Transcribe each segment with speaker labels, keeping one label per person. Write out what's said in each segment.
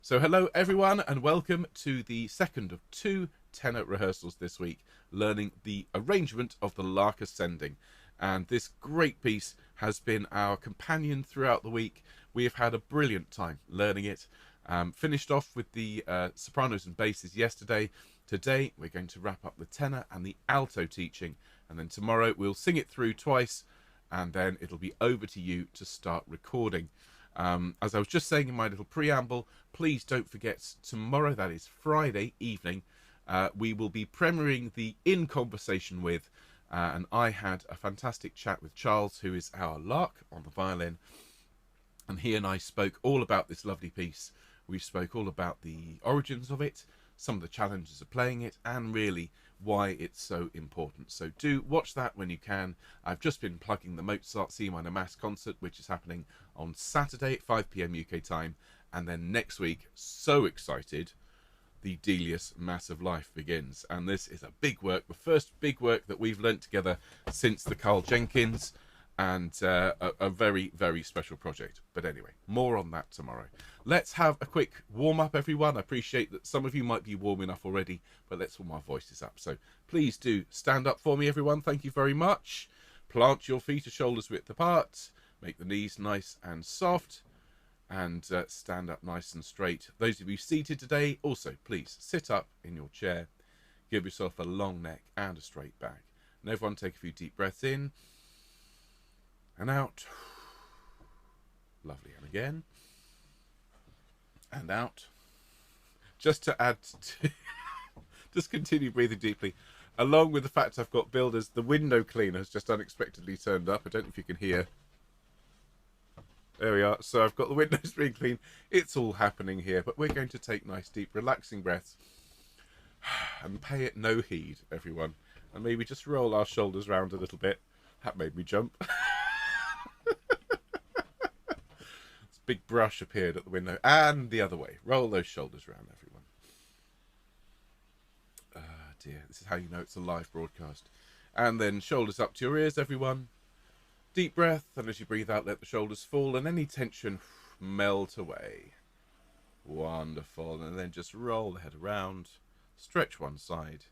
Speaker 1: So hello everyone and welcome to the second of two tenor rehearsals this week, learning the arrangement of the Lark Ascending. And this great piece has been our companion throughout the week. We have had a brilliant time learning it. Finished off with the sopranos and basses yesterday. Today we're going to wrap up the tenor and the alto teaching, and then tomorrow we'll sing it through twice, and then it'll be over to you to start recording. As I was just saying in my little preamble, please don't forget tomorrow, that is Friday evening, we will be premiering the In Conversation With, and I had a fantastic chat with Charles, who is our Lark on the violin, and he and I spoke all about this lovely piece. We spoke all about the origins of it, some of the challenges of playing it, and really why it's so important. So do watch that when you can. I've just been plugging the Mozart C minor Mass concert, which is happening on Saturday at 5 p.m. UK time, and then next week, so excited, the Delius Mass of Life begins, and this is a big work, the first big work that we've learnt together since the Carl Jenkins, and a very, very special project. But anyway, more on that tomorrow. Let's have a quick warm-up, everyone. I appreciate that some of you might be warm enough already, but let's warm our voices up. So please do stand up for me, everyone. Thank you very much. Plant your feet to shoulders width apart. Make the knees nice and soft, and stand up nice and straight. Those of you seated today, also please sit up in your chair. Give yourself a long neck and a straight back. And everyone take a few deep breaths in and out. Lovely. And again. And out. Just to add to just continue breathing deeply, along with the fact I've got builders, the window cleaner has just unexpectedly turned up. I don't know if you can hear. There we are. So I've got the windows being clean. It's all happening here, but we're going to take nice deep relaxing breaths and pay it no heed, everyone, and maybe just roll our shoulders round a little bit. That made me jump. Big brush appeared at the window, and the other way. Roll those shoulders round, everyone. Ah, dear. This is how you know it's a live broadcast. And then shoulders up to your ears, everyone. Deep breath, and as you breathe out, let the shoulders fall, and any tension melt away. Wonderful. And then just roll the head around, stretch one side,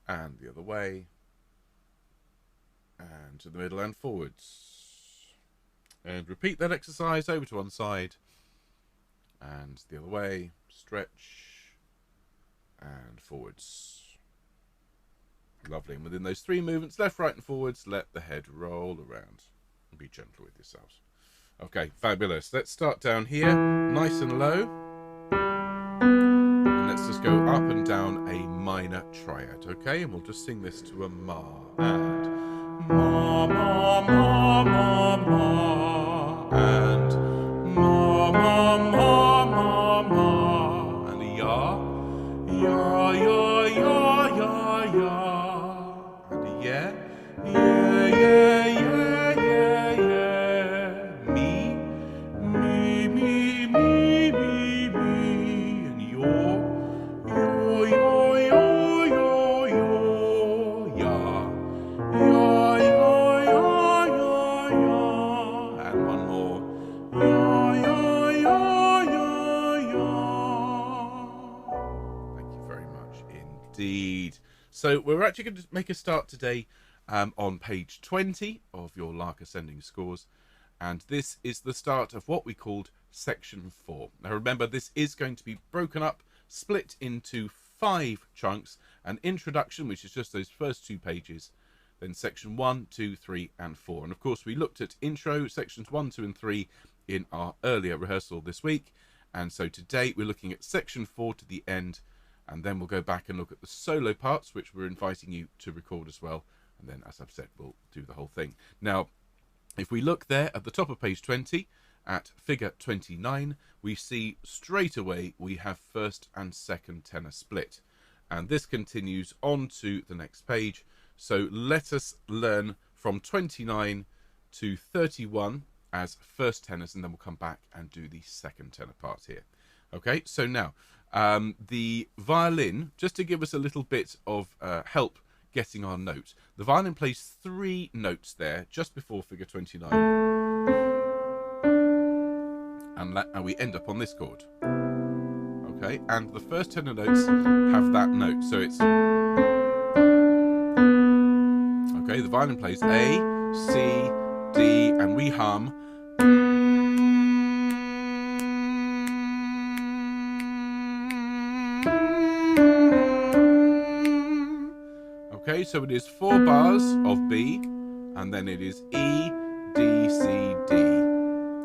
Speaker 1: and the other way, and to the middle and forwards. And repeat that exercise over to one side and the other way. Stretch and forwards. Lovely. And within those three movements, left, right and forwards, let the head roll around. And be gentle with yourselves. Okay, fabulous. Let's start down here, nice and low. And let's just go up and down a minor triad, okay? And we'll just sing this to a ma. And ma, ma, ma, ma, ma. And ma, ma, ma, ma, ma. And a ya. Ya, ya, ya, ya, ya. And a yeah. Yeah, yeah, yeah, yeah, yeah. Me, me, me, me, me, me. And yo, yo, yo, yo, yo, yo, ya. Ya, ya, ya, ya, ya. And one more. Ya, ya, ya, ya, ya. Thank you very much indeed. So we're actually going to make a start today on page 20 of your Lark Ascending scores. And this is the start of what we called section 4. Now remember, this is going to be broken up, split into 5 chunks. An introduction, which is just those first 2 pages. Then section 1, 2, 3 and 4. And of course we looked at intro, sections 1, 2 and 3 in our earlier rehearsal this week. And so today we're looking at section 4 to the end. And then we'll go back and look at the solo parts, which we're inviting you to record as well. And then, as I've said, we'll do the whole thing. Now, if we look there at the top of page 20, at figure 29, we see straight away we have first and second tenor split. And this continues on to the next page. So let us learn from 29 to 31 as first tenors, and then we'll come back and do the second tenor part here. Okay, so now the violin, just to give us a little bit of help getting our note, the violin plays 3 notes there just before figure 29, and we end up on this chord. okay? And the first tenor notes have that note, so it's... Okay, the violin plays A, C, D, and we hum. Okay, so it is 4 bars of B, and then it is E, D, C, D.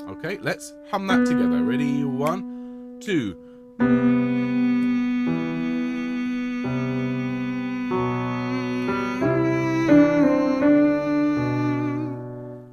Speaker 1: Okay, let's hum that together. Ready? 1, 2.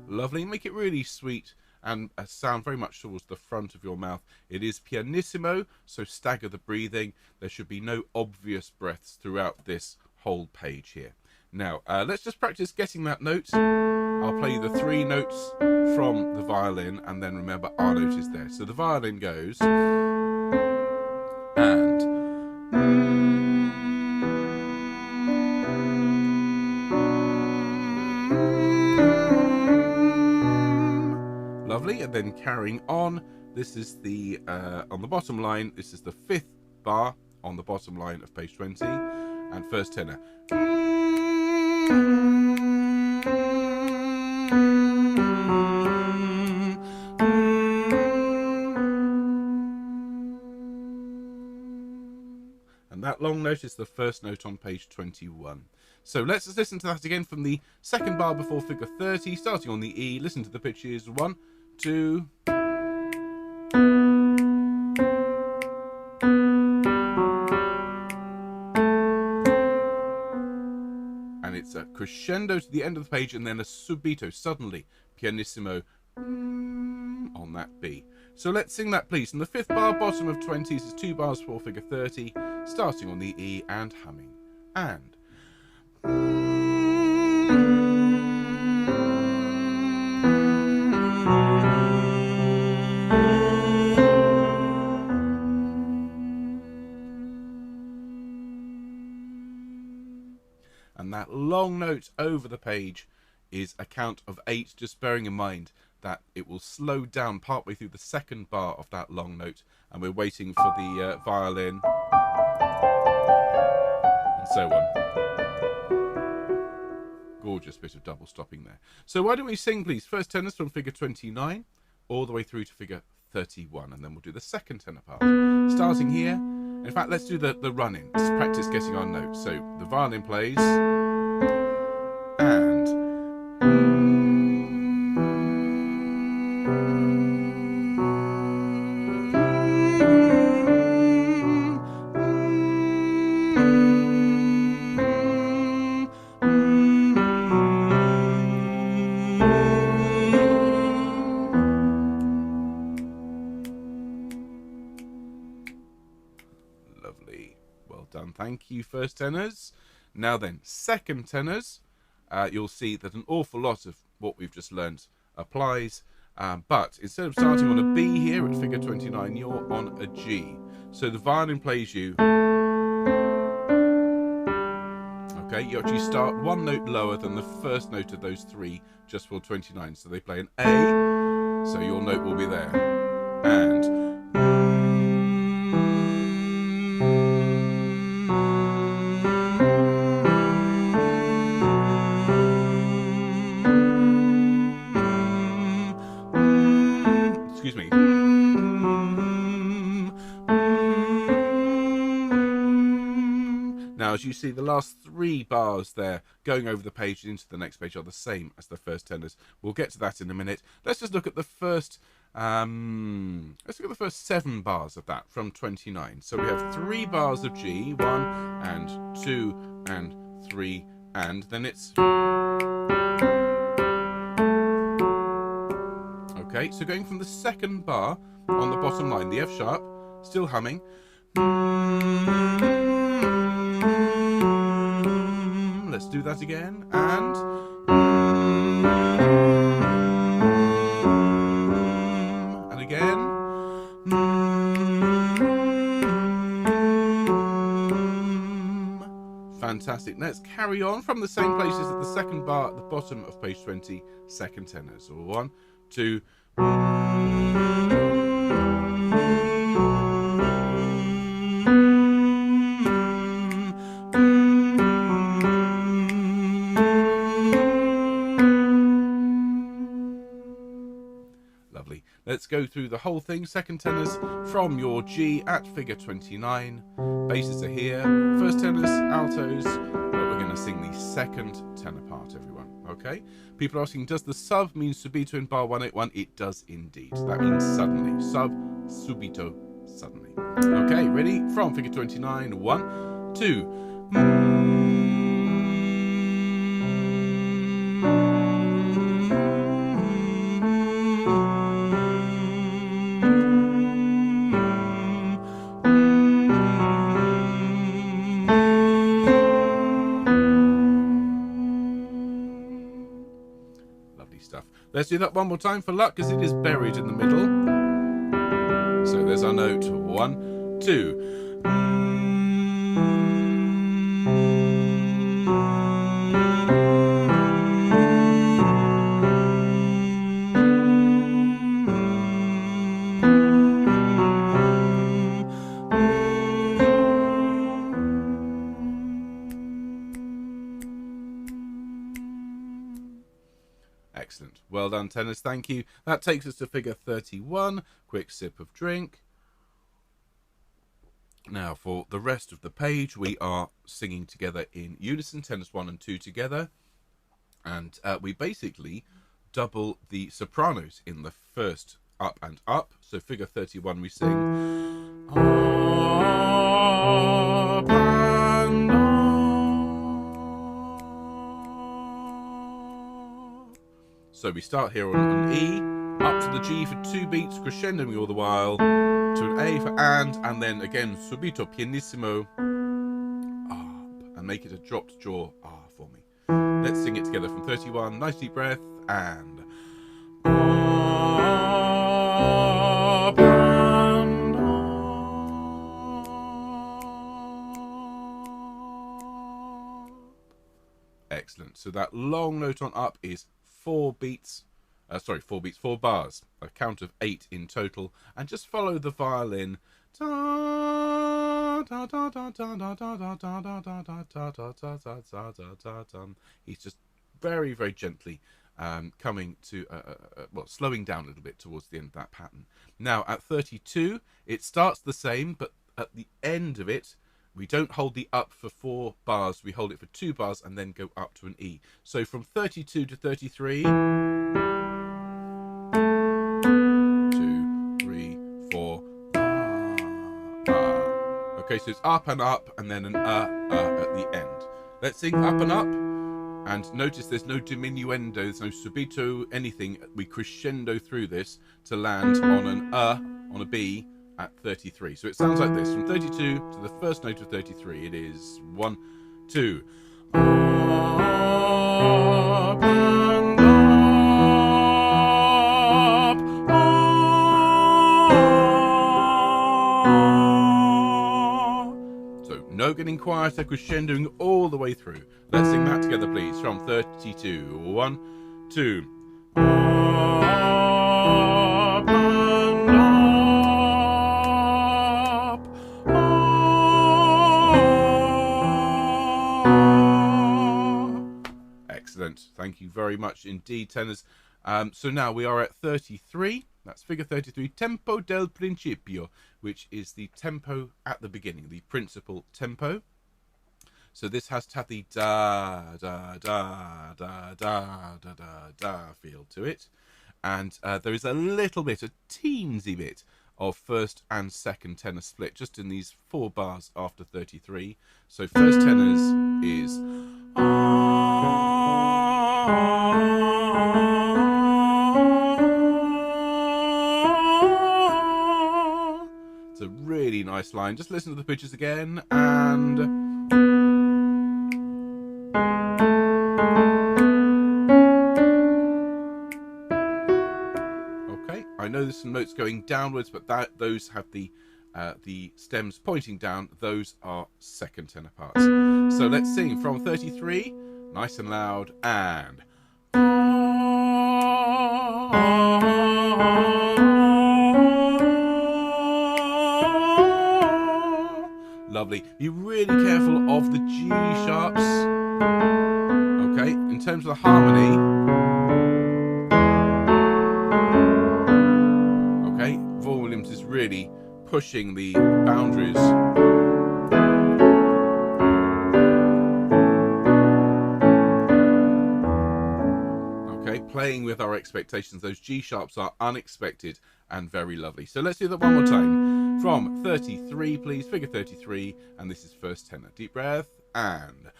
Speaker 1: Lovely. Make it really sweet and sound very much towards the front of your mouth. It is pianissimo, so stagger the breathing. There should be no obvious breaths throughout this whole page here. Now, let's just practice getting that note. I'll play you the 3 notes from the violin, and then remember our note is there. So the violin goes, and lovely, and then carrying on, this is the on the bottom line, this is the 5th bar on the bottom line of page 20, and first tenor. And that long note is the first note on page 21. So let's just listen to that again from the 2nd bar before figure 30, starting on the E. Listen to the pitches. 1, 2. And it's a crescendo to the end of the page, and then a subito, suddenly, pianissimo on that B. So let's sing that, please. In the 5th bar, bottom of 20s, is 2 bars before figure 30, starting on the E and humming. And that long note over the page is a count of 8, just bearing in mind that it will slow down partway through the 2nd bar of that long note, and we're waiting for the violin, and so on. Gorgeous bit of double stopping there. So why don't we sing, please, first tenors from figure 29 all the way through to figure 31, and then we'll do the 2nd tenor part, starting here. In fact, let's do the run-in. Let's practice getting our notes. So the violin plays, and lovely. Well done. Thank you, first tenors. Now then, 2nd tenors. You'll see that an awful lot of what we've just learned applies, but instead of starting on a B here at figure 29, you're on a G. So the violin plays you. Okay, you actually start 1 note lower than the first note of those 3 just for 29. So they play an A, so your note will be there. And excuse me. Now, as you see, the last 3 bars there going over the page into the next page are the same as the first tenors. We'll get to that in a minute. Let's just look at the first 7 bars of that from 29. So we have 3 bars of G, 1 and 2 and 3, and then it's... Okay, so going from the 2nd bar on the bottom line, the F sharp, still humming. Let's do that again, and again. Fantastic. Let's carry on from the same places at the 2nd bar at the bottom of page 20, 2nd tenor. So 1, 2. go through the whole thing. Second tenors from your G at figure 29. Basses are here. First tenors, altos, but we're going to sing the second tenor part, everyone. Okay? People are asking, does the sub mean subito in bar 181? It does indeed. That means suddenly. Sub, subito, suddenly. Okay, ready? From figure 29. 1, 2. Stuff. Let's do that one more time for luck, because it is buried in the middle. So there's our note. 1, 2. Excellent. Well done, tenors. Thank you. That takes us to figure 31. Quick sip of drink. Now, for the rest of the page, we are singing together in unison, tenors 1 and 2 together. And we basically double the sopranos in the first up and up. So figure 31, we sing up and up. So we start here on an E, up to the G for 2 beats, crescendoing all the while, to an A for and then again subito pianissimo, up, and make it a dropped jaw for me. Let's sing it together from 31, nice deep breath, and up and up. Excellent. So that long note on up is 4 bars, a count of 8 in total, and just follow the violin. He's just very, very gently coming to, slowing down a little bit towards the end of that pattern. Now at 32, it starts the same, but at the end of it, we don't hold the up for 4 bars, we hold it for 2 bars and then go up to an E. So from 32 to 33, 2, 3, 4, Okay, so it's up and then an at the end. Let's sing up and up, and notice there's no diminuendo, there's no subito, anything. We crescendo through this to land on an on a B at 33. So it sounds like this. From 32 to the first note of 33, it is 1, 2. Up and up. So no getting quieter, crescendoing all the way through. Let's sing that together, please. From 32. 1, 2. Up and up. Excellent. Thank you very much indeed, tenors. So now we are at 33. That's figure 33, tempo del principio, which is the tempo at the beginning, the principal tempo. So this has to have the da, da, da, da, da, da, da, da feel to it. And there is a little bit, a teensy bit, of first and second tenor split, just in these 4 bars after 33. So first tenors is... It's a really nice line. Just listen to the pitches again, and... I know there's some notes going downwards, but those have the stems pointing down. Those are second tenor parts. So let's sing from 33, nice and loud, and... Lovely. Be really careful of the G sharps. Okay, in terms of the harmony... pushing the boundaries. Okay, playing with our expectations. Those G sharps are unexpected and very lovely. So let's do that one more time. From 33, please, figure 33, and this is first tenor. Deep breath, and...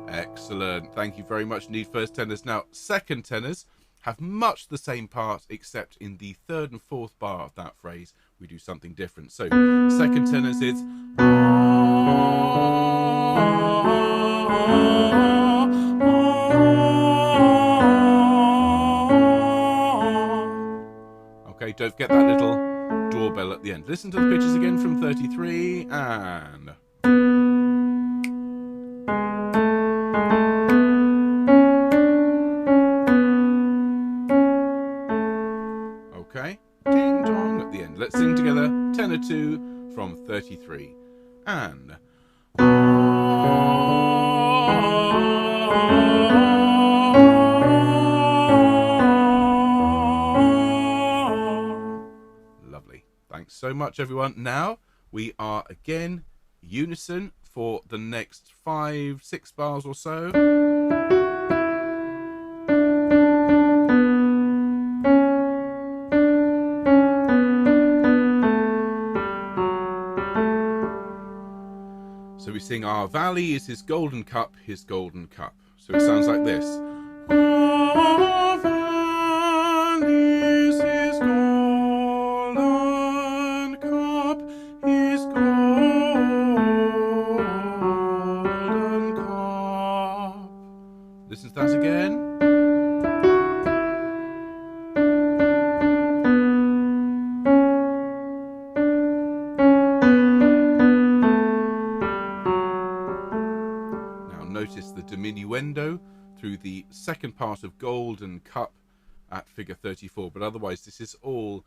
Speaker 1: Excellent. Thank you very much indeed, first tenors. Now, second tenors have much the same part, except in the third and fourth bar of that phrase, we do something different. So, second tenors is... Okay, don't forget that little doorbell at the end. Listen to the pitches again from 33, and... Okay, ding dong at the end. Let's sing together, tenor 2 from 33, and... Lovely. Thanks so much, everyone. Now we are again unison for the next 5-6 bars or so. So we sing, our valley is his golden cup, his golden cup. So it sounds like this. Our valley is his golden cup, his golden cup. Listen to that again. Notice the diminuendo through the second part of Golden Cup at figure 34, but otherwise this is all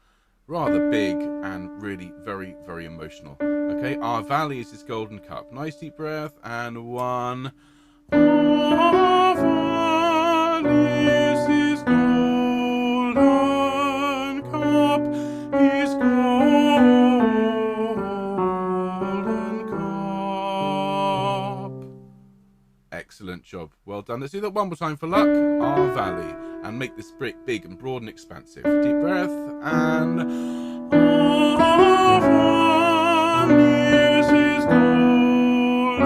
Speaker 1: rather big and really very, very emotional. Okay, our valley is his golden cup. Nice deep breath, and one. Our valley is his golden cup, his golden cup. Excellent job. Well done. Let's do that one more time for Lark. Our valley. And make this brick big and broad and expansive. Deep breath. And... Our valley is his golden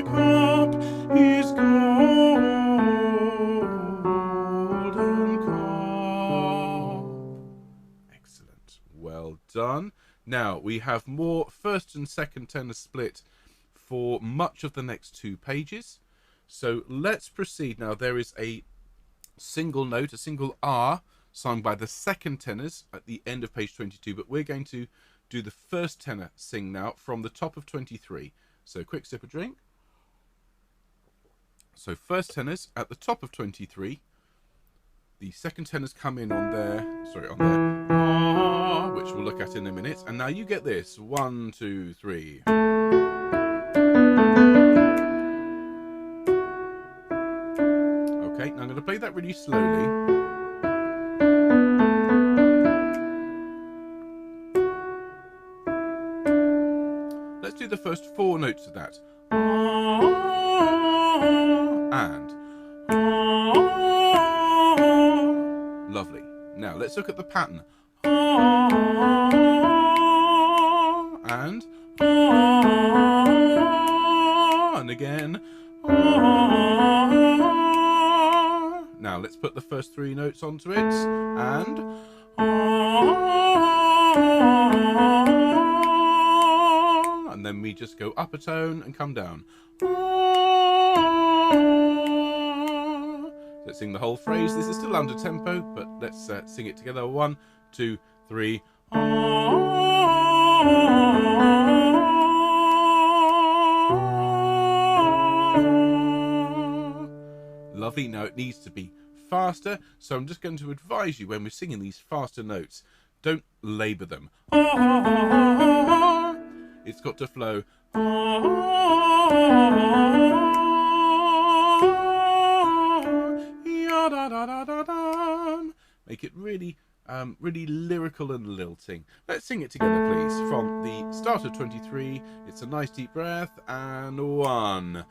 Speaker 1: cup. His golden cup. Excellent. Well done. Now, we have more first and second tenor split for much of the next 2 pages. So let's proceed now. There is a single note, a single R, sung by the second tenors at the end of page 22, but we're going to do the first tenor sing now from the top of 23. So quick sip of drink. So first tenors at the top of 23. The second tenors come in on their, on their R, which we'll look at in a minute. And now you get this. 1, 2, 3. Okay, now I'm going to play that really slowly. Let's do the first 4 notes of that. And. Lovely. Now let's look at the pattern. And. And again. Now let's put the first 3 notes onto it, and then we just go up a tone and come down. Let's sing the whole phrase. This is still under tempo, but let's sing it together. 1, 2, 3. Lovely. Now it needs to be faster, so I'm just going to advise you when we're singing these faster notes, don't labour them. It's got to flow. ya da da da da da. Make it really, really lyrical and lilting. Let's sing it together, please. From the start of 23, it's a nice deep breath, and 1.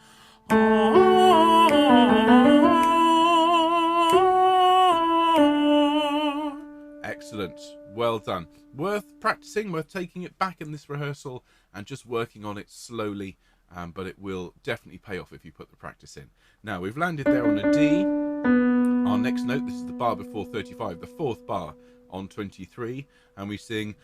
Speaker 1: Excellent. Well done. Worth practicing, worth taking it back in this rehearsal and just working on it slowly, but it will definitely pay off if you put the practice in. Now, we've landed there on a D. Our next note, this is the bar before 35, the 4th bar on 23, and we sing...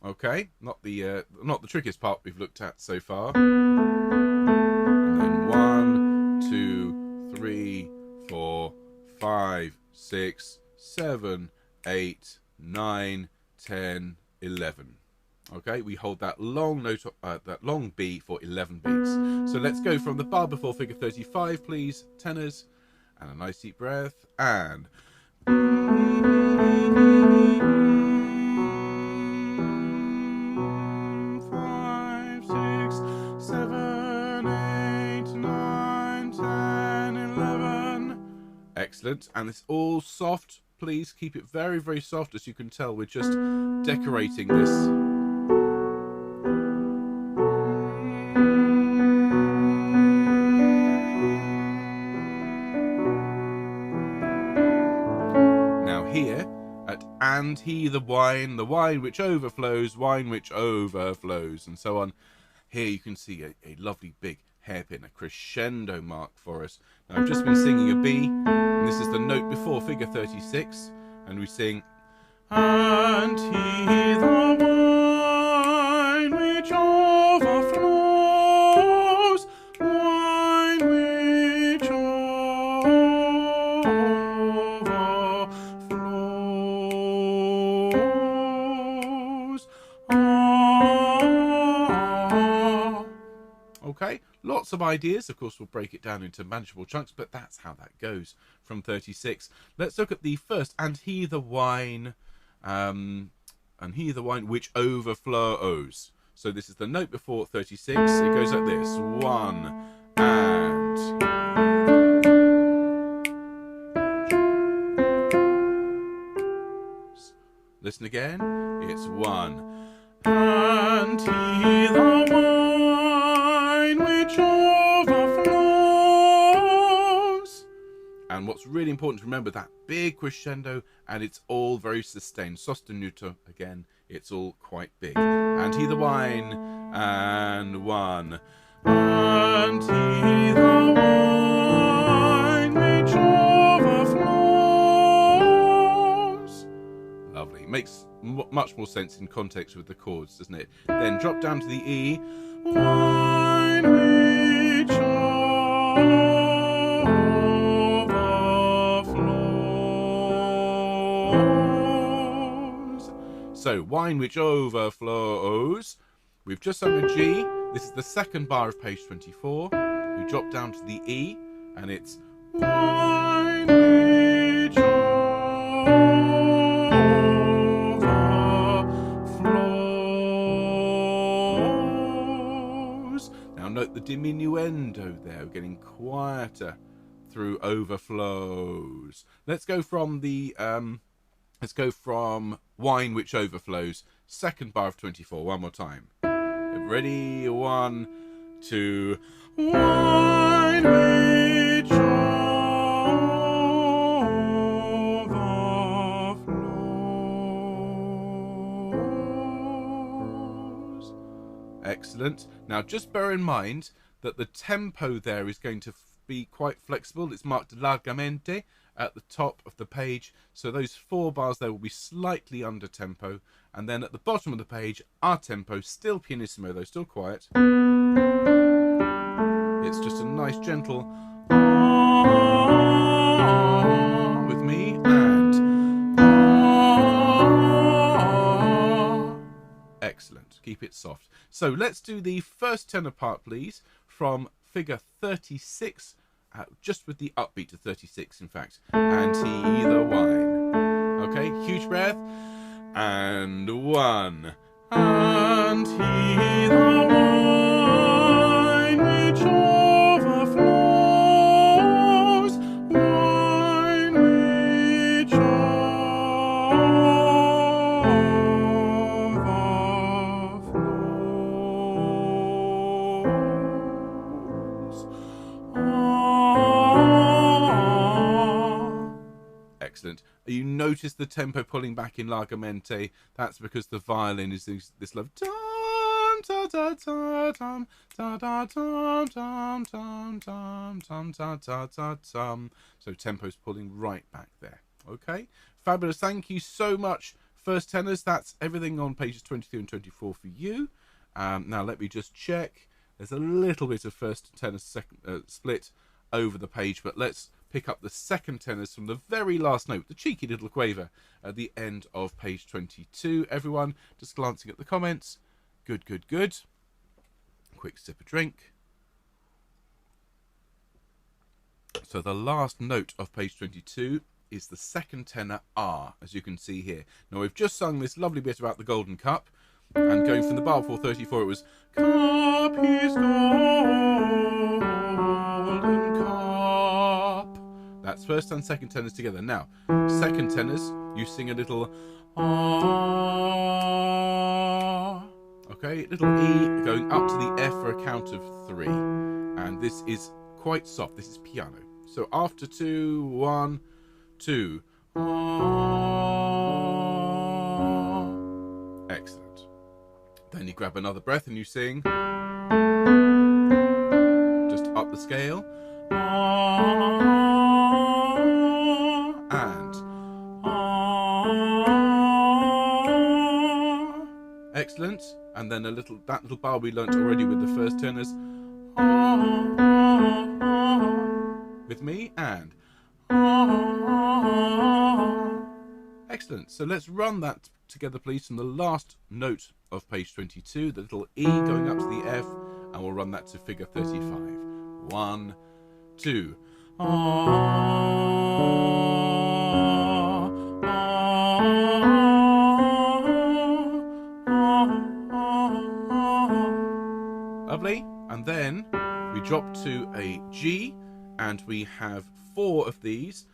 Speaker 1: Okay, not the trickiest part we've looked at so far. And then 1, 2, 3, 4, 5, 6, 7, 8, 9, 10, 11. Okay, we hold that long note, that long B for 11 beats. So let's go from the bar before figure 35, please, tenors, and a nice deep breath, and... 5, 6, 7, 8, 9, 10, 11. Excellent, and it's all soft. Please keep it very, very soft. As you can tell, we're just decorating this. Now here, at and he the wine which overflows, and so on. Here you can see a lovely big hairpin, a crescendo mark for us. Now I've just been singing a B, and this is the note before figure 36, and we sing, and he the wine which overflows, wine which overflows. Okay, lots of ideas. Of course, we'll break it down into manageable chunks, but that's how that goes from 36. Let's look at the first, and he the wine, which overflows. So this is the note before 36. It goes like this: 1 and. Listen again. It's 1 and he the wine which overflows. And what's really important to remember, that big crescendo, and it's all very sustained. Sostenuto again, it's all quite big. And he the wine, and 1 and he the wine which overflows. Lovely. Makes much more sense in context with the chords, doesn't it? Then drop down to the E. Wine which overflows. So, wine which overflows. We've just sung a G. This is the 2nd bar of page 24. We drop down to the E, and it's wine which overflows. Now note the diminuendo there, we're getting quieter through overflows. Let's go from the wine which overflows, 2nd bar of 24, one more time. Ready? 1, 2. Wine which overflows. Excellent. Now just bear in mind that the tempo there is going to be quite flexible. It's marked largamente at the top of the page, so those 4 bars there will be slightly under tempo, and then at the bottom of the page our tempo, still pianissimo though, still quiet. It's just a nice gentle with me, and excellent. Keep it soft. So let's do the first tenor part, please, from figure 36 just with the upbeat to 36, in fact. And he the wine. Okay, huge breath. And 1. And he the wine which overflows, wine which overflows. Excellent. You notice the tempo pulling back in Largamente. That's because the violin is this love. So tempo's pulling right back there. Okay, fabulous. Thank you so much, first tenors. That's everything on pages 23 and 24 for you. Now let me just check. There's a little bit of first tenor second split over the page, but let's pick up the second tenors from the very last note, the cheeky little quaver at the end of page 22. Everyone, just glancing at the comments. Good, good, good. Quick sip of drink. So the last note of page 22 is the second tenor R, as you can see here. Now we've just sung this lovely bit about the golden cup, and going from the bar 434 it was cup is golden cup. That's first and second tenors together. Now, second tenors, you sing a little ah. Okay, little E going up to the F for a count of 3. And this is quite soft. This is piano. So after 2, 1, 2. Ah. Excellent. Then you grab another breath and you sing just up the scale. And excellent. And then that little bar we learnt already with the first tenors. With me and excellent. So let's run that together, please, from the last note of page 22, the little E going up to the F, and we'll run that to figure 35. 1, 2. Lovely. And then we drop to a G, and we have 4 of these.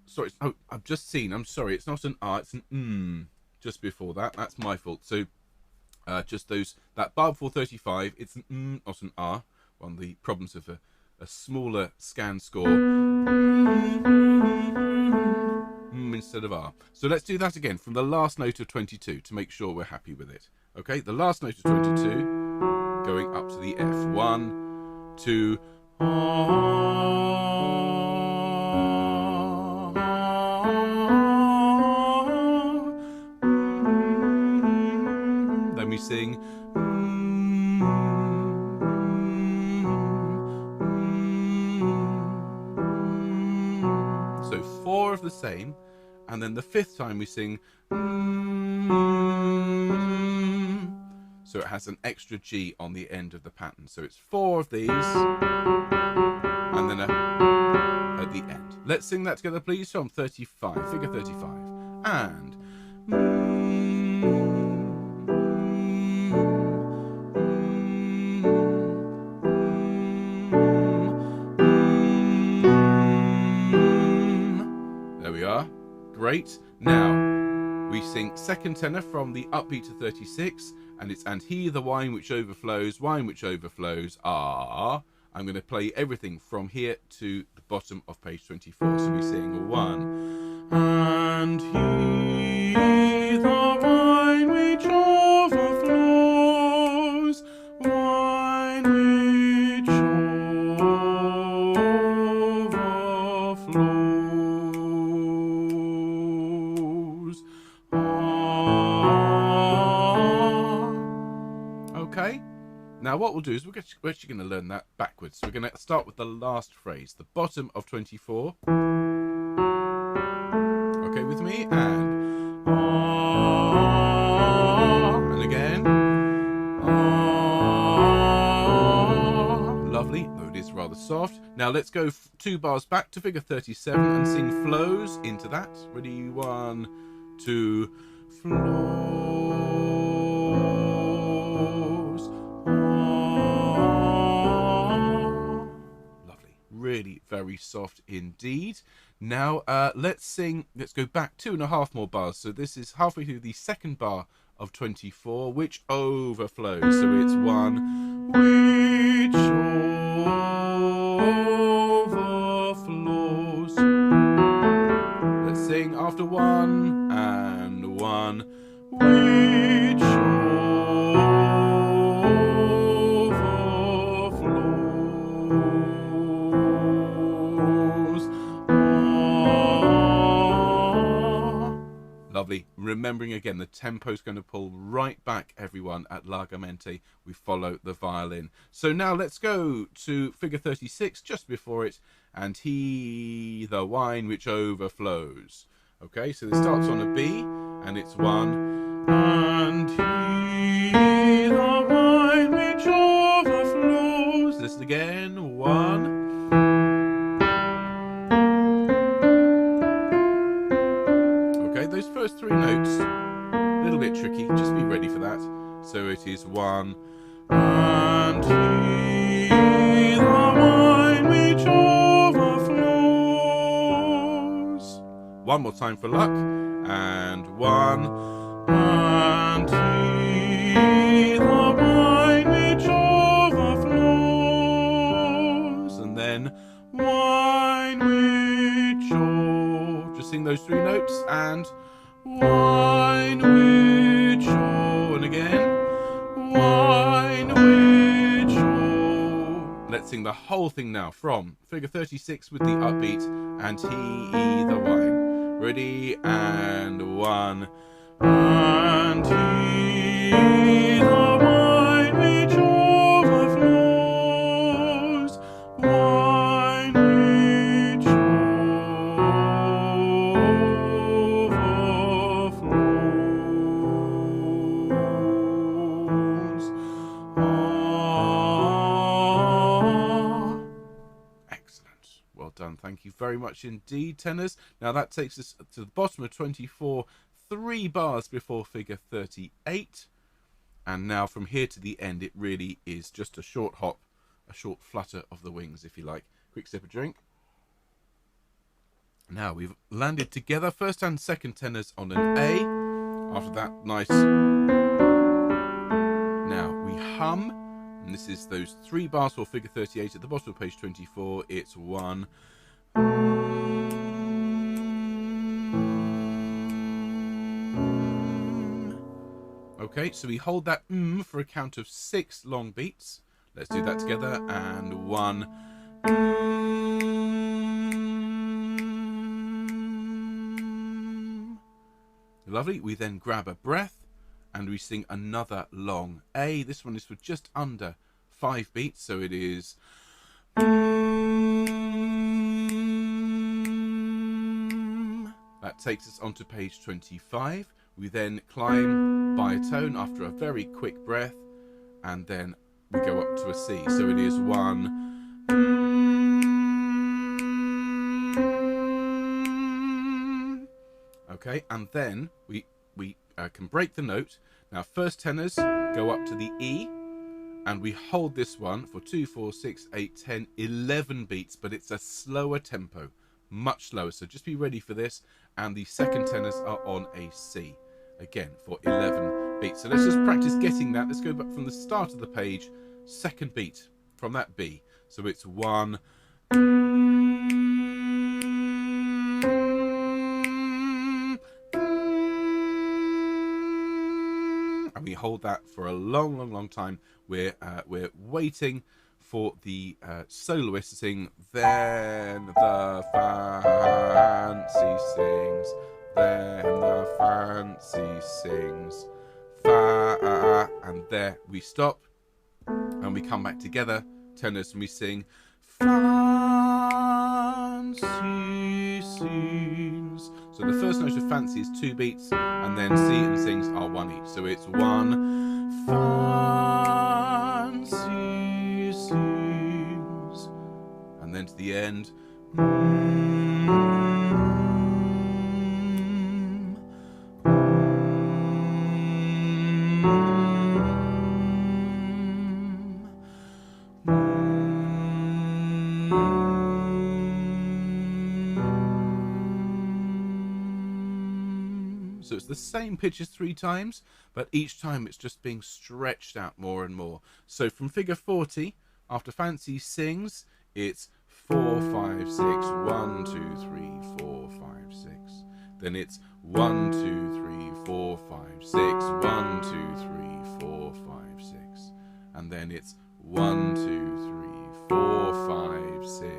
Speaker 1: Sorry, oh, I've just seen, I'm sorry, it's not an R, it's an just before that. That's my fault. So just that bar 435, it's an not an R. One of the problems of a smaller scan score. Instead of R. So let's do that again from the last note of 22 to make sure we're happy with it. Okay, the last note of 22 going up to the F. 1, 2. Then we sing. So 4 of the same, and then the 5th time we sing. So it has an extra G on the end of the pattern. So it's 4 of these, and then at the end. Let's sing that together, please, from 35, figure 35. And there we are. Great. Now we sing second tenor from the upbeat to 36, and it's and he the wine which overflows, ah. I'm going to play everything from here to the bottom of page 24. So we sing 1. And he the wine which overflows, wine which overflows. Okay. Now what we'll do is we're actually going to learn that backwards. So we're going to start with the last phrase, the bottom of 24. Okay, with me, and again. Lovely, though it is rather soft. Now let's go 2 bars back to figure 37 and sing flows into that. Ready? 1, 2, flows. Lovely. Really very soft indeed. Now let's go back 2.5 more bars. So this is halfway through the second bar of 24, which overflows. So it's 1, which overflows. Let's sing after 1 and 1, which overflows. Lovely. Remembering again, the tempo is going to pull right back, everyone, at Largamente. We follow the violin. So now let's go to figure 36, just before it, and he, the wine which overflows. Okay, so this starts on a B, and it's 1, and he, the wine which overflows. Listen again, 1. Those first 3 notes, a little bit tricky, just be ready for that. So it is 1, and he, the wine which overflows. One more time for luck, and 1, and he, the wine which overflows, and then wine which just sing those 3 notes, and wine which and again, wine which Let's sing the whole thing now from figure 36 with the upbeat, and he, the wine. Ready? And 1, and he, the wine which overflows, wine which overflows. Excellent. Well done. Thank you very much indeed, tenors. Now that takes us to the bottom of 24, 3 bars before figure 38. And now from here to the end, it really is just a short hop, a short flutter of the wings, if you like. Quick sip of drink. Now we've landed together, first and second tenors on an A. After that, nice. Now we hum, and this is those 3 bars for figure 38 at the bottom of page 24. It's 1. Okay, so we hold that for a count of 6 long beats. Let's do that together, and 1. Lovely. We then grab a breath and we sing another long A. This one is for just under 5 beats, so it is. That takes us onto page 25. We then climb by a tone after a very quick breath, and then we go up to a C. So it is 1. Okay, and then we can break the note. Now first tenors go up to the E, and we hold this one for 2, 4, 6, 8, 10, 11 beats, but it's a slower tempo, much slower. So just be ready for this. And the second tenors are on a C, again for 11 beats. So let's just practice getting that. Let's go back from the start of the page, second beat from that B. So it's 1. And we hold that for a long, long, long time. We're waiting for the soloist to sing. Then the fancy sings. Then the fancy sings. Fa, and there we stop, and we come back together, tenors, and we sing. Fancy sings. So the first note of fancy is 2 beats, and then C and sings are 1 each. So it's 1. Fancy sings. And then to the end. So it's the same pitches 3 times, but each time it's just being stretched out more and more. So from figure 40, after Fancy sings, it's 4, 5, 6, 1, 2, 3, 4, 5, 6. Then it's 1, 2, 3, 4, 5, 6, 1, 2, 3, 4, 5, 6. And then it's 1, 2, 3, 4, 5, 6,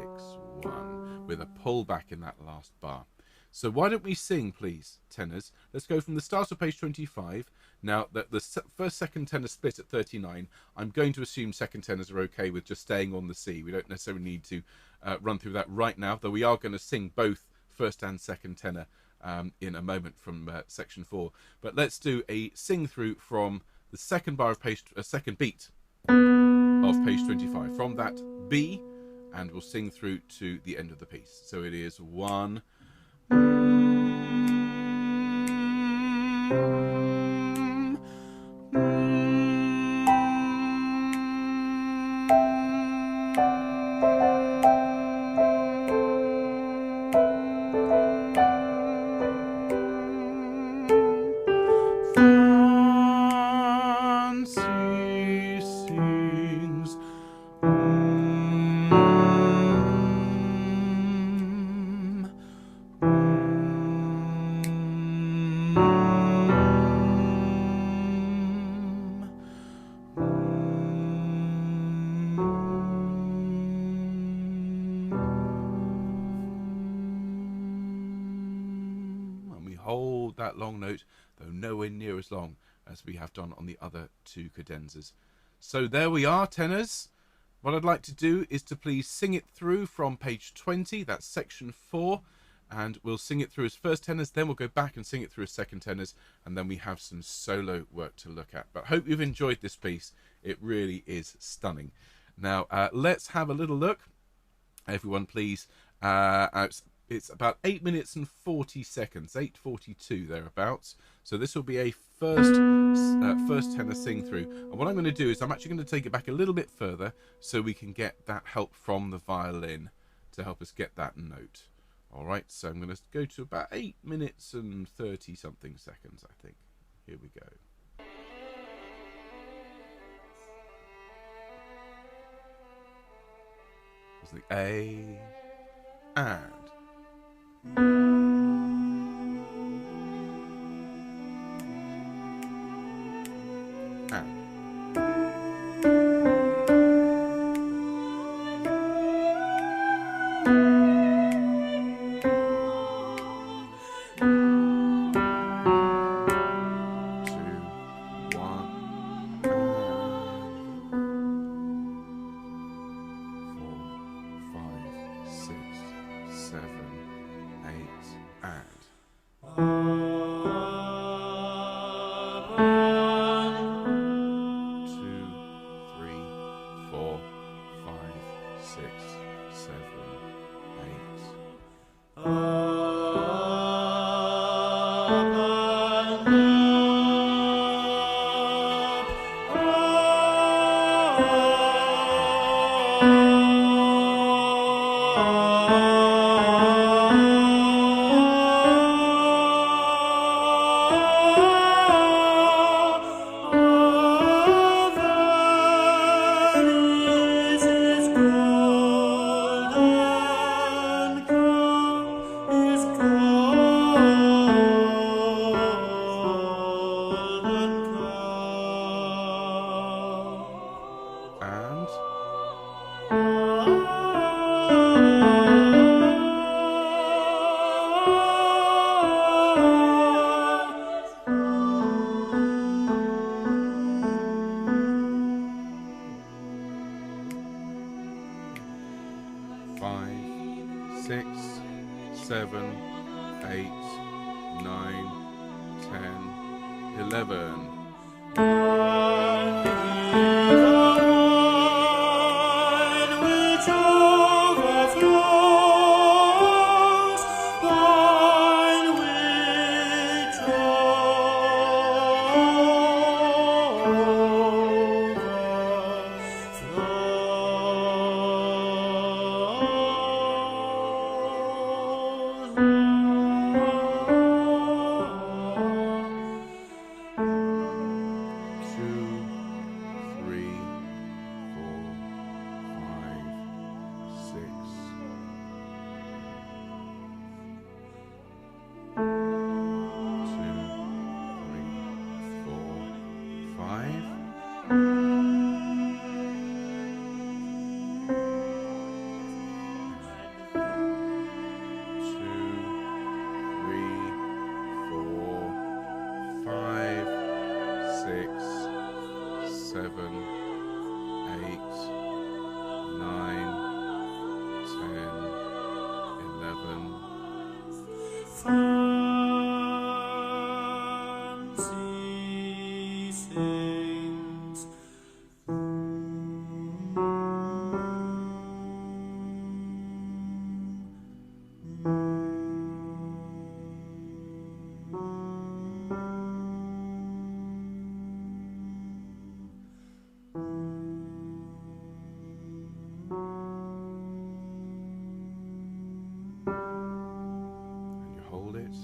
Speaker 1: 1, with a pull back in that last bar. So why don't we sing, please, tenors? Let's go from the start of page 25. Now, that the first, second tenor split at 39, I'm going to assume second tenors are okay with just staying on the C. We don't necessarily need to run through that right now, though we are going to sing both first and second tenor in a moment from section 4. But let's do a sing through from the second bar of page, second beat of page 25. From that B, and we'll sing through to the end of the piece. So it is 1. Fancy sings. Hold that long note, though nowhere near as long as we have done on the other 2 cadenzas. So there we are, tenors. What I'd like to do is to please sing it through from page 20, that's section 4, and we'll sing it through as first tenors, then we'll go back and sing it through as second tenors, and then we have some solo work to look at. But hope you've enjoyed this piece. It really is stunning. Now, let's have a little look. Everyone, please. It's about 8 minutes and 40 seconds, 8:42 thereabouts. So this will be a first tenor sing through. And what I'm going to do is I'm actually going to take it back a little bit further so we can get that help from the violin to help us get that note. All right, so I'm going to go to about 8 minutes and 30 something seconds, I think. Here we go. There's the A and 6, 7, 8, 9, 10, 11.
Speaker 2: Fancy sings.
Speaker 1: And you hold it.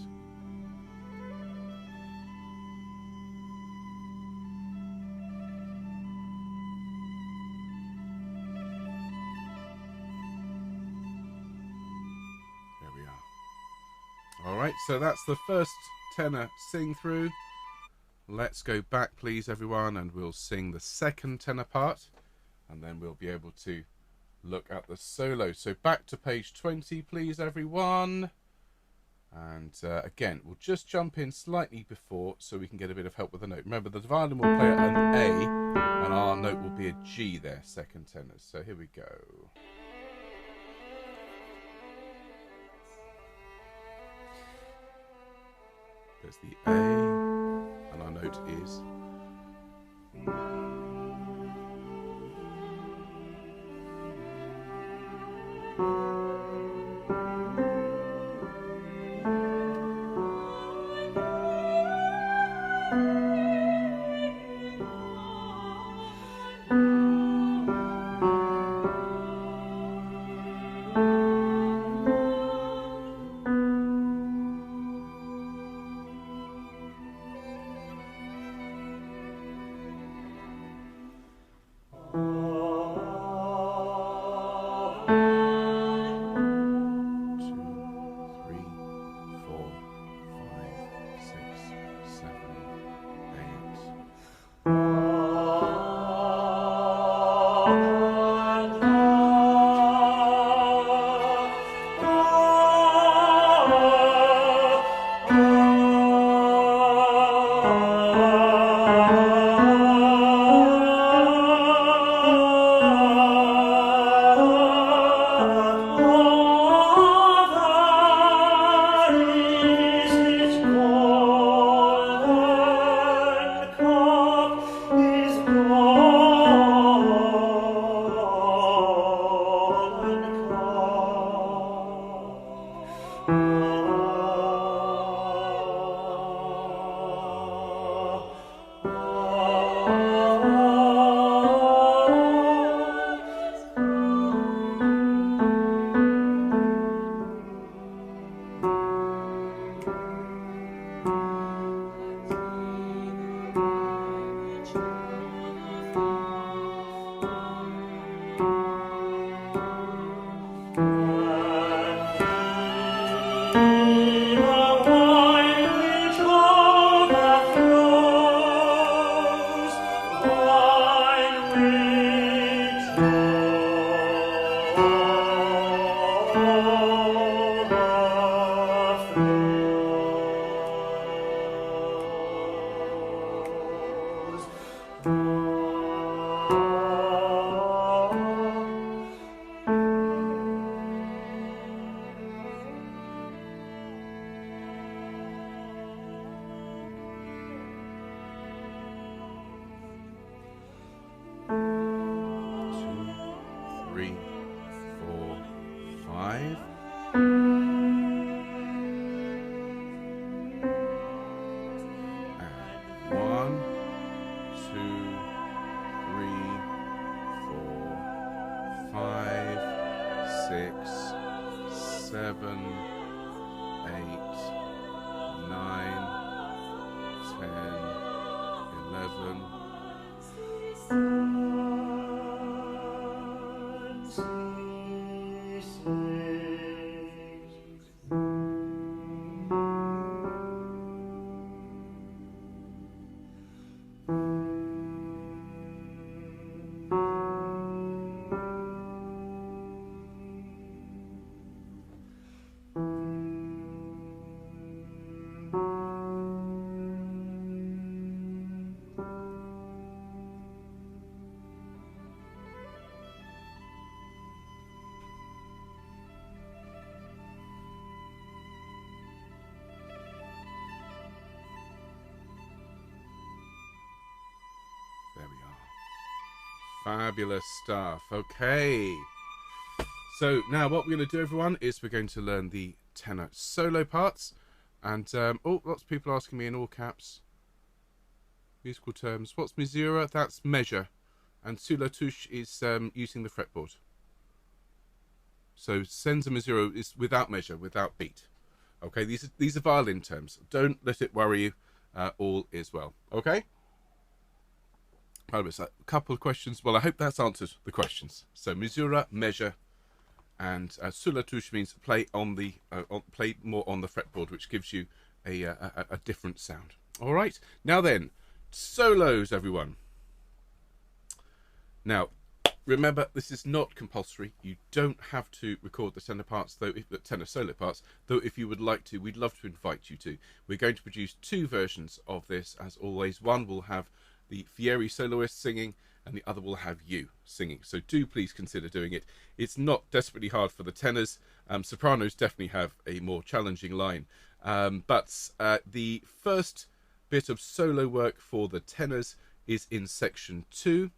Speaker 1: There we are. All right, so that's the first tenor sing through. Let's go back, please, everyone, and we'll sing the second tenor part, and then we'll be able to look at the solo. So back to page 20, please, everyone. And again, we'll just jump in slightly before so we can get a bit of help with the note. Remember, the violin will play an A, and our note will be a G there, second tenors. So here we go. There's the A, and our note is. Fabulous stuff. Okay. So now what we're going to do, everyone, is we're going to learn the tenor solo parts. And, oh, lots of people asking me in all caps. Musical terms. What's misura? That's measure. And sur la touche is using the fretboard. So senza misura is without measure, without beat. Okay, these are violin terms. Don't let it worry you. All is well. Okay? A couple of questions. Well, I hope that's answered the questions. So misura, measure, and sur la touche means play on the play more on the fretboard, which gives you a different sound. All right. Now then, solos, everyone. Now, remember, this is not compulsory. You don't have to record the tenor parts, though. The tenor solo parts, though, if you would like to, we'd love to invite you to. We're going to produce 2 versions of this, as always. One will have the Fieri soloist singing, and the other will have you singing. So do please consider doing it. It's not desperately hard for the tenors. Sopranos definitely have a more challenging line. But the first bit of solo work for the tenors is in section 2.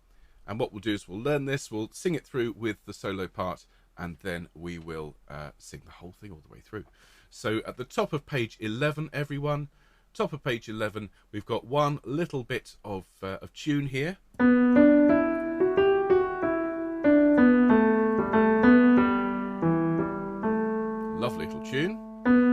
Speaker 1: And what we'll do is we'll learn this, we'll sing it through with the solo part, and then we will sing the whole thing all the way through. So at the top of page 11, everyone, top of page 11, we've got one little bit of tune here. Lovely little tune.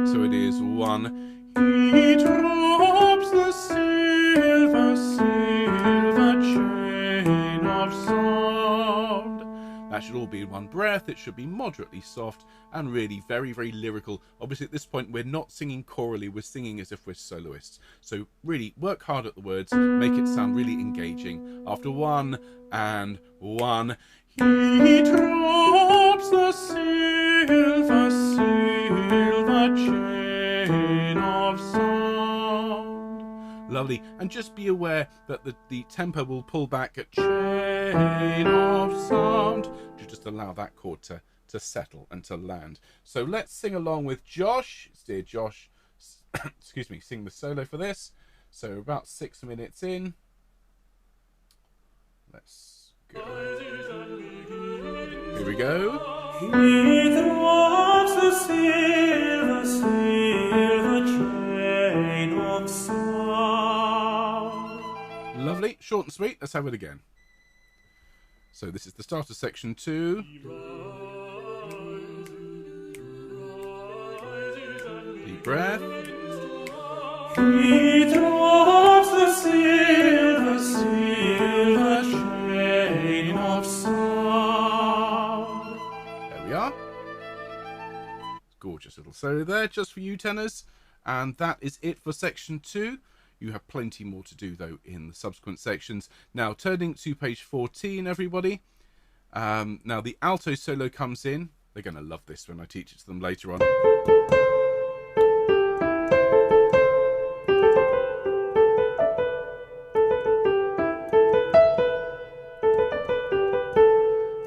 Speaker 1: So it is one. He drops the silver, silver chain of sound. That should all be in one breath. It should be moderately soft and really very, very lyrical. Obviously, at this point, we're not singing chorally. We're singing as if we're soloists. So really work hard at the words. Make it sound really engaging. After one and one. He drops the silver, silver chain of sound. Lovely. And just be aware that the tempo will pull back at chain of sound to just allow that chord to settle and to land. So let's sing along with Josh. Dear Josh, excuse me, sing the solo for this. So about 6 minutes in. Let's go. Here we go.
Speaker 2: He drops the silver, silver chain of sound.
Speaker 1: Lovely, short and sweet. Let's have it again. So this is the start of section 2. Deep breath.
Speaker 2: He drops the silver, silver chain of sound.
Speaker 1: There we are. Gorgeous little solo there, just for you tenors. And that is it for section 2. You have plenty more to do, though, in the subsequent sections. Now, turning to page 14, everybody. Now, the alto solo comes in. They're going to love this when I teach it to them later on.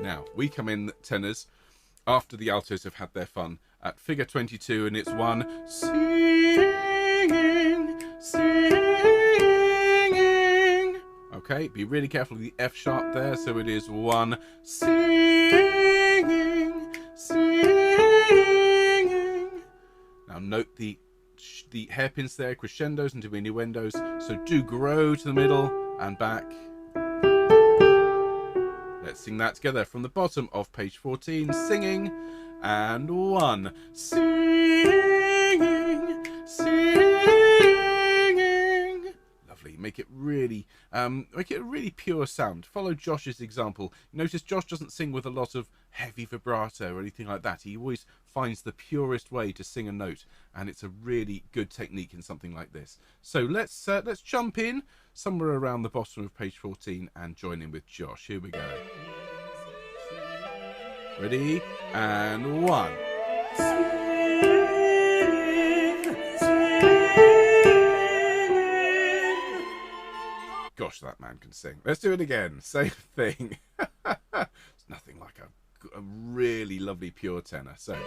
Speaker 1: Now, we come in, tenors, after the altos have had their fun, at figure 22, and it's one singing, singing. Okay, be really careful of the F sharp there, so it is one singing, singing. Now note the hairpins there, crescendos and diminuendos, so do grow to the middle and back. Let's sing that together from the bottom of page 14, singing, and one, singing, singing. Lovely. Make it really a really pure sound. Follow Josh's example. Notice Josh doesn't sing with a lot of heavy vibrato or anything like that. He always finds the purest way to sing a note, and it's a really good technique in something like this. So let's jump in somewhere around the bottom of page 14 and join in with Josh. Here we go. Ready? And one. Gosh, that man can sing. Let's do it again. Same thing. It's nothing like a really lovely pure tenor. So.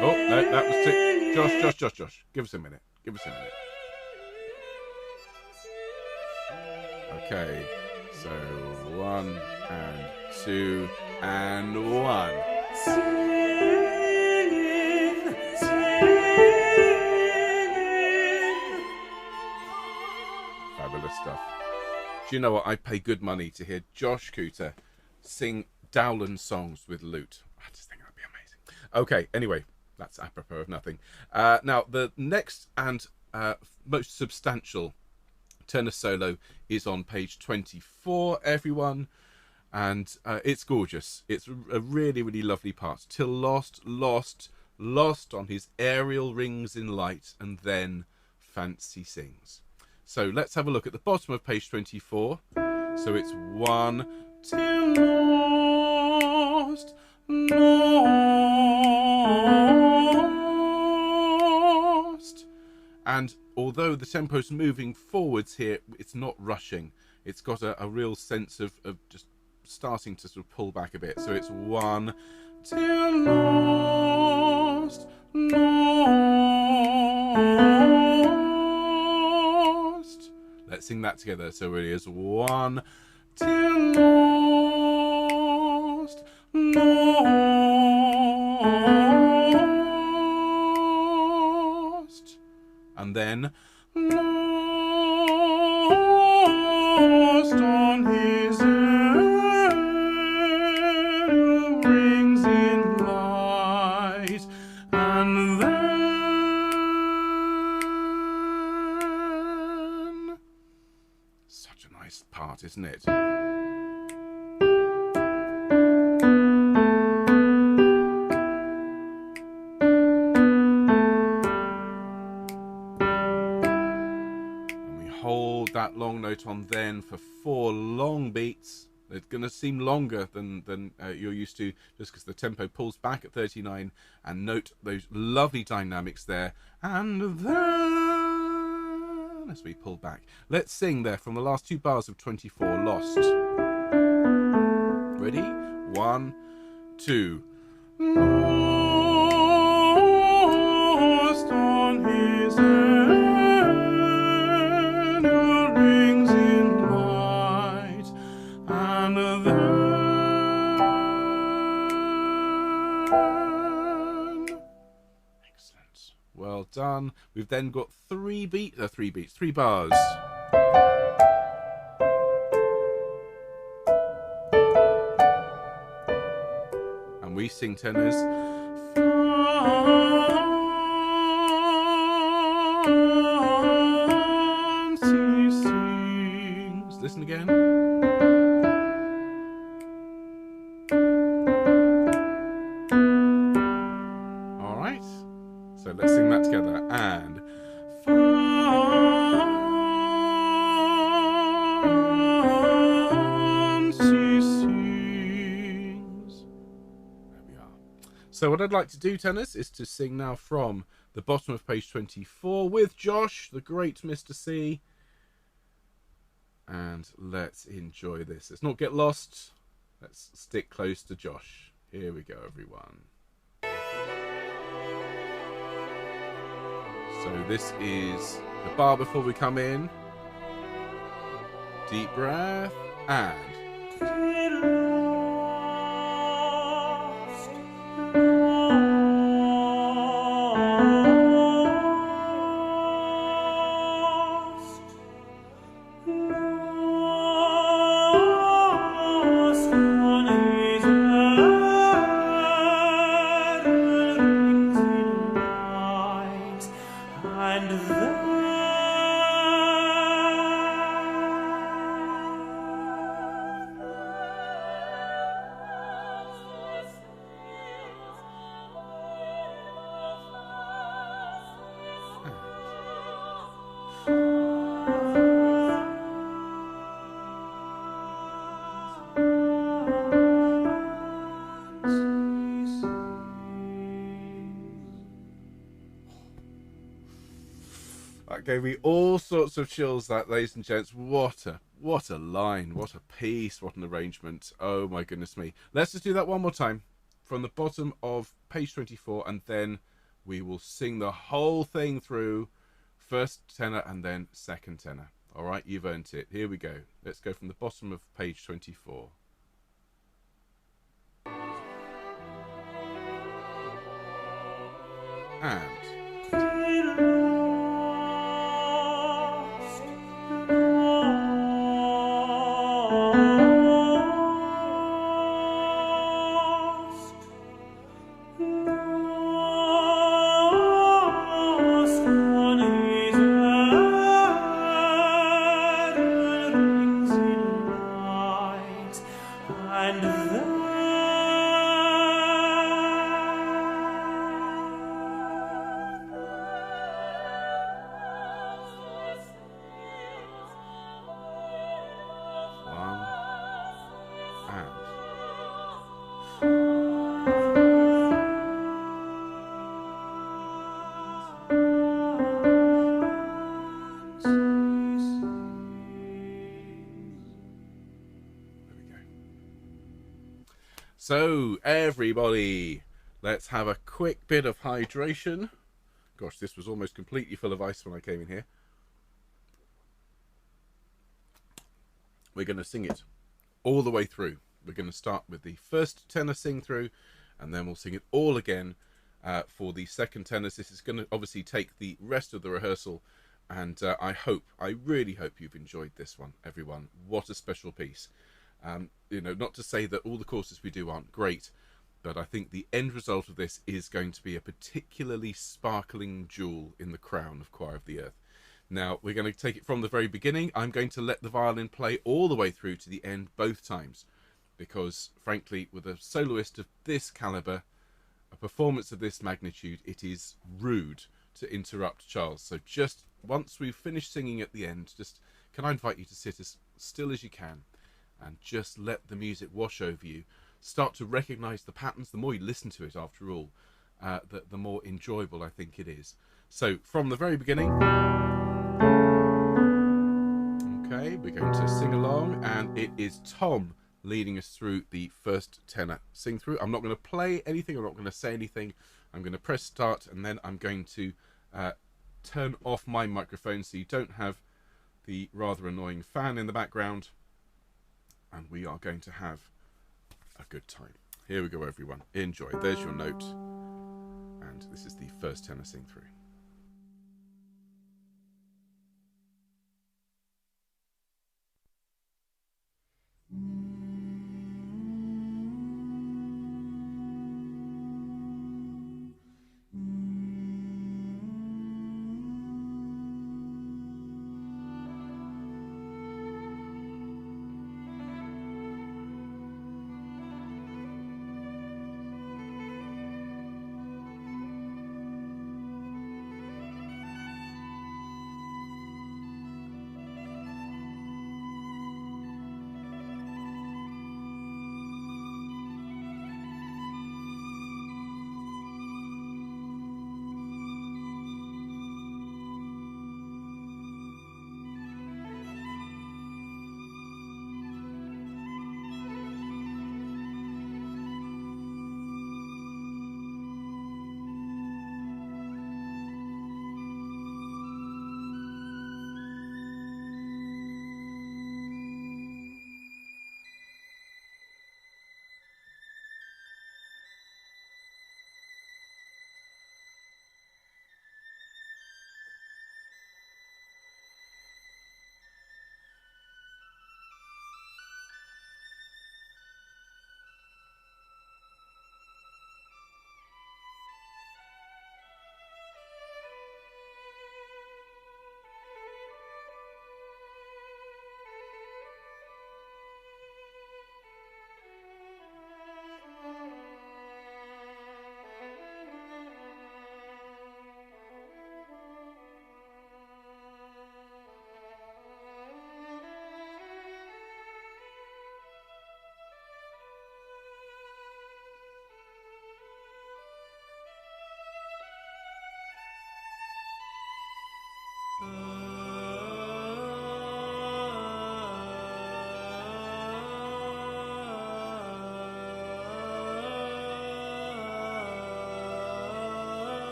Speaker 1: Oh, no, that was too. Josh. Give us a minute. Give us a minute. Okay. So 1 and 2 and 1.
Speaker 2: Singing, singing.
Speaker 1: Fabulous stuff. Do you know what? I pay good money to hear Josh Cooter sing Dowland songs with lute. I just think that'd be amazing. Okay, anyway, that's apropos of nothing. Now, the next and most substantial tenor solo is on page 24, everyone. And it's gorgeous. It's a really, really lovely part. Till lost, lost, lost on his aerial rings in light, and then fancy sings. So let's have a look at the bottom of page 24. So it's 1, till lost, lost. And although the tempo's moving forwards here, it's not rushing. It's got a real sense of just starting to sort of pull back a bit. So it's 1, till lost, lost. Let's sing that together. So it is 1, till lost, lost. And then lost on his aerial rings in light, and then such a nice part, isn't it? Hold that long note on then for 4 long beats. They're going to seem longer than you're used to, just because the tempo pulls back at 39, and note those lovely dynamics there. And then, as we pull back, let's sing there from the last 2 bars of 24, Lost. Ready? 1, 2. Lost on his rings in light, and then excellent. Well done. We've then got 3 bars. And we sing tenors. Listen again. All right. So let's sing that together. And fancy sings. There we are. So what I'd like to do, tenors, is to sing now from the bottom of page 24 with Josh, the great Mr. C. And let's enjoy this. Let's not get lost. Let's stick close to Josh. Here we go, everyone. So this is the bar before we come in. Deep breath and... That gave me all sorts of chills, that, ladies and gents. What a line, what a piece, what an arrangement. Oh my goodness me. Let's just do that one more time from the bottom of page 24, and then we will sing the whole thing through, first tenor and then second tenor. All right, you've earned it. Here we go. Let's go from the bottom of page 24. And so, everybody, let's have a quick bit of hydration. Gosh, this was almost completely full of ice when I came in here. We're going to sing it all the way through. We're going to start with the first tenor sing through, and then we'll sing it all again for the second tenor. This is going to obviously take the rest of the rehearsal, and I really hope you've enjoyed this one, everyone. What a special piece. You know, not to say that all the courses we do aren't great, but I think the end result of this is going to be a particularly sparkling jewel in the crown of Choir of the Earth. Now, we're going to take it from the very beginning. I'm going to let the violin play all the way through to the end both times, because, frankly, with a soloist of this calibre, a performance of this magnitude, it is rude to interrupt Charles. So just once we've finished singing at the end, just can I invite you to sit as still as you can and just let the music wash over you. Start to recognise the patterns. The more you listen to it, after all, the more enjoyable I think it is. So from the very beginning, okay, we're going to sing along, and it is Tom leading us through the first tenor sing through. I'm not going to play anything, I'm not going to say anything. I'm going to press start, and then I'm going to turn off my microphone so you don't have the rather annoying fan in the background, and we are going to have a good time. Here we go, everyone. Enjoy. There's your note, and this is the first tenor sing through.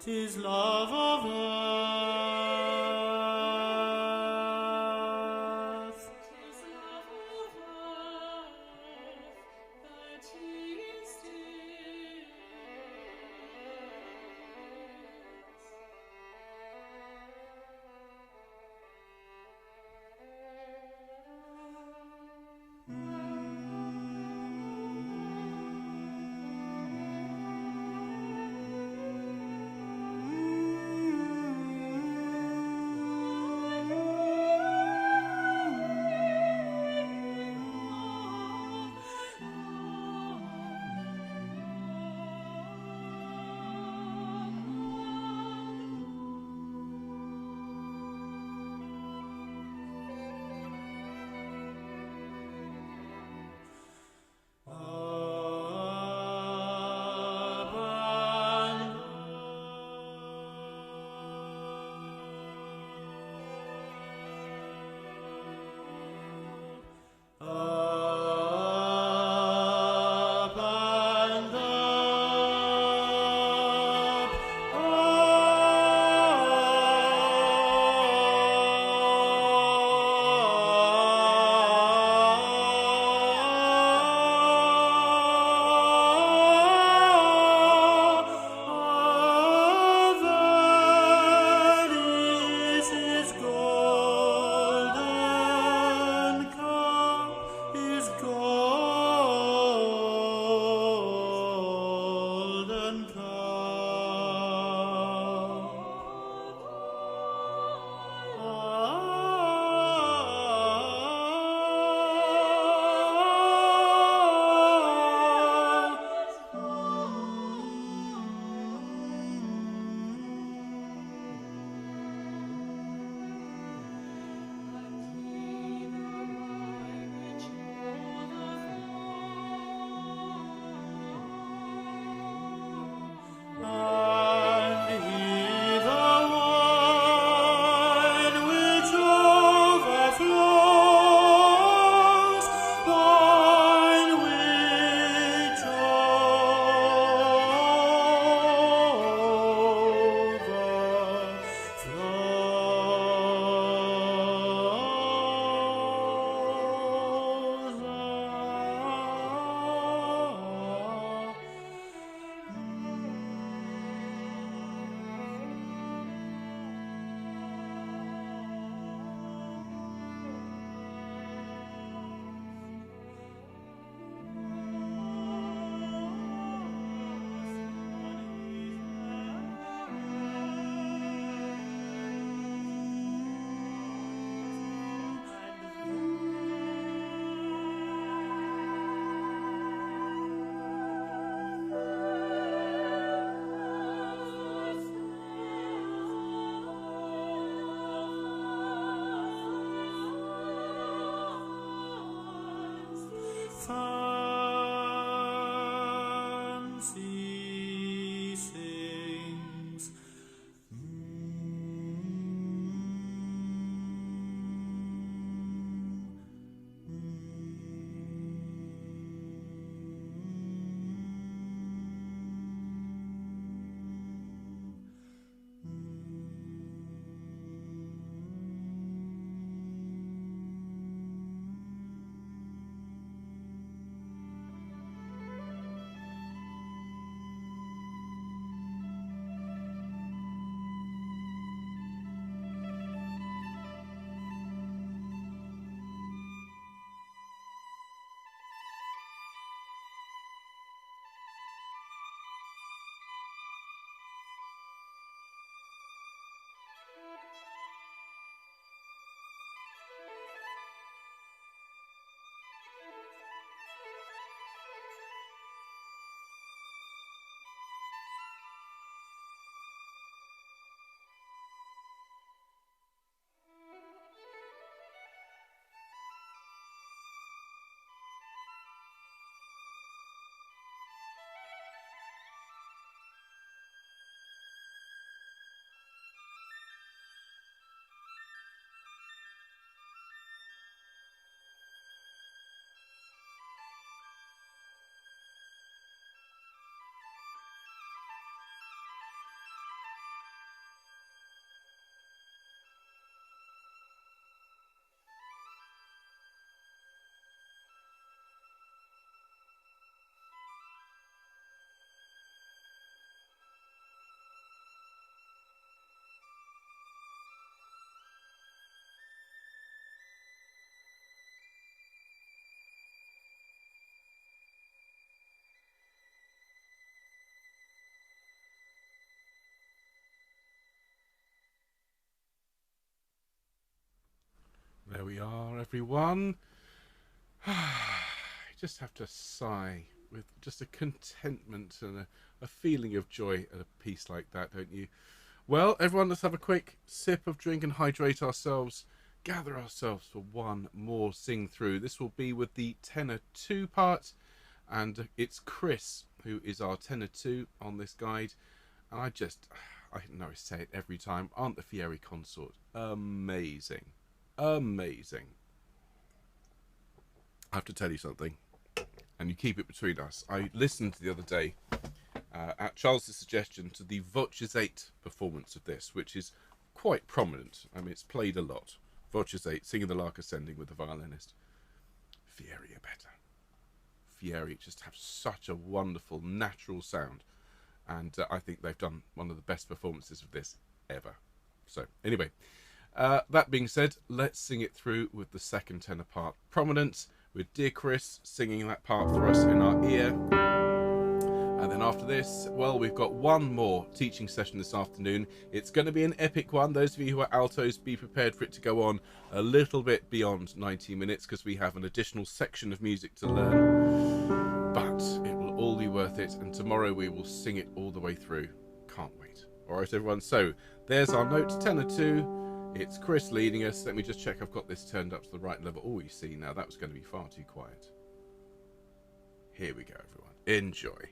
Speaker 2: 'Tis love of earth. 'Tis love of earth that he instils.
Speaker 1: There we are, everyone. You just have to sigh with just a contentment and a feeling of joy at a piece like that, don't you? Well, everyone, let's have a quick sip of drink and hydrate ourselves. Gather ourselves for one more sing through. This will be with the tenor 2 part, and it's Chris who is our tenor 2 on this guide. And I know I say it every time, aren't the Fieri consort amazing? Amazing. I have to tell you something, and you keep it between us. I listened the other day, at Charles's suggestion, to the Voces 8 performance of this, which is quite prominent. I mean, it's played a lot. Voces 8, singing the Lark Ascending with the violinist. Fieri are better. Fieri just have such a wonderful, natural sound. And I think they've done one of the best performances of this ever. So, anyway, that being said, let's sing it through with the second tenor part. Prominence, with dear Chris singing that part for us in our ear. And then after this, well, we've got one more teaching session this afternoon. It's going to be an epic one. Those of you who are altos, be prepared for it to go on a little bit beyond 90 minutes because we have an additional section of music to learn. But it will all be worth it, and tomorrow we will sing it all the way through. Can't wait. All right, everyone. So there's our note, tenor 2. It's Chris leading us. Let me just check I've got this turned up to the right level. Oh, you see, now that was going to be far too quiet. Here we go, everyone. Enjoy.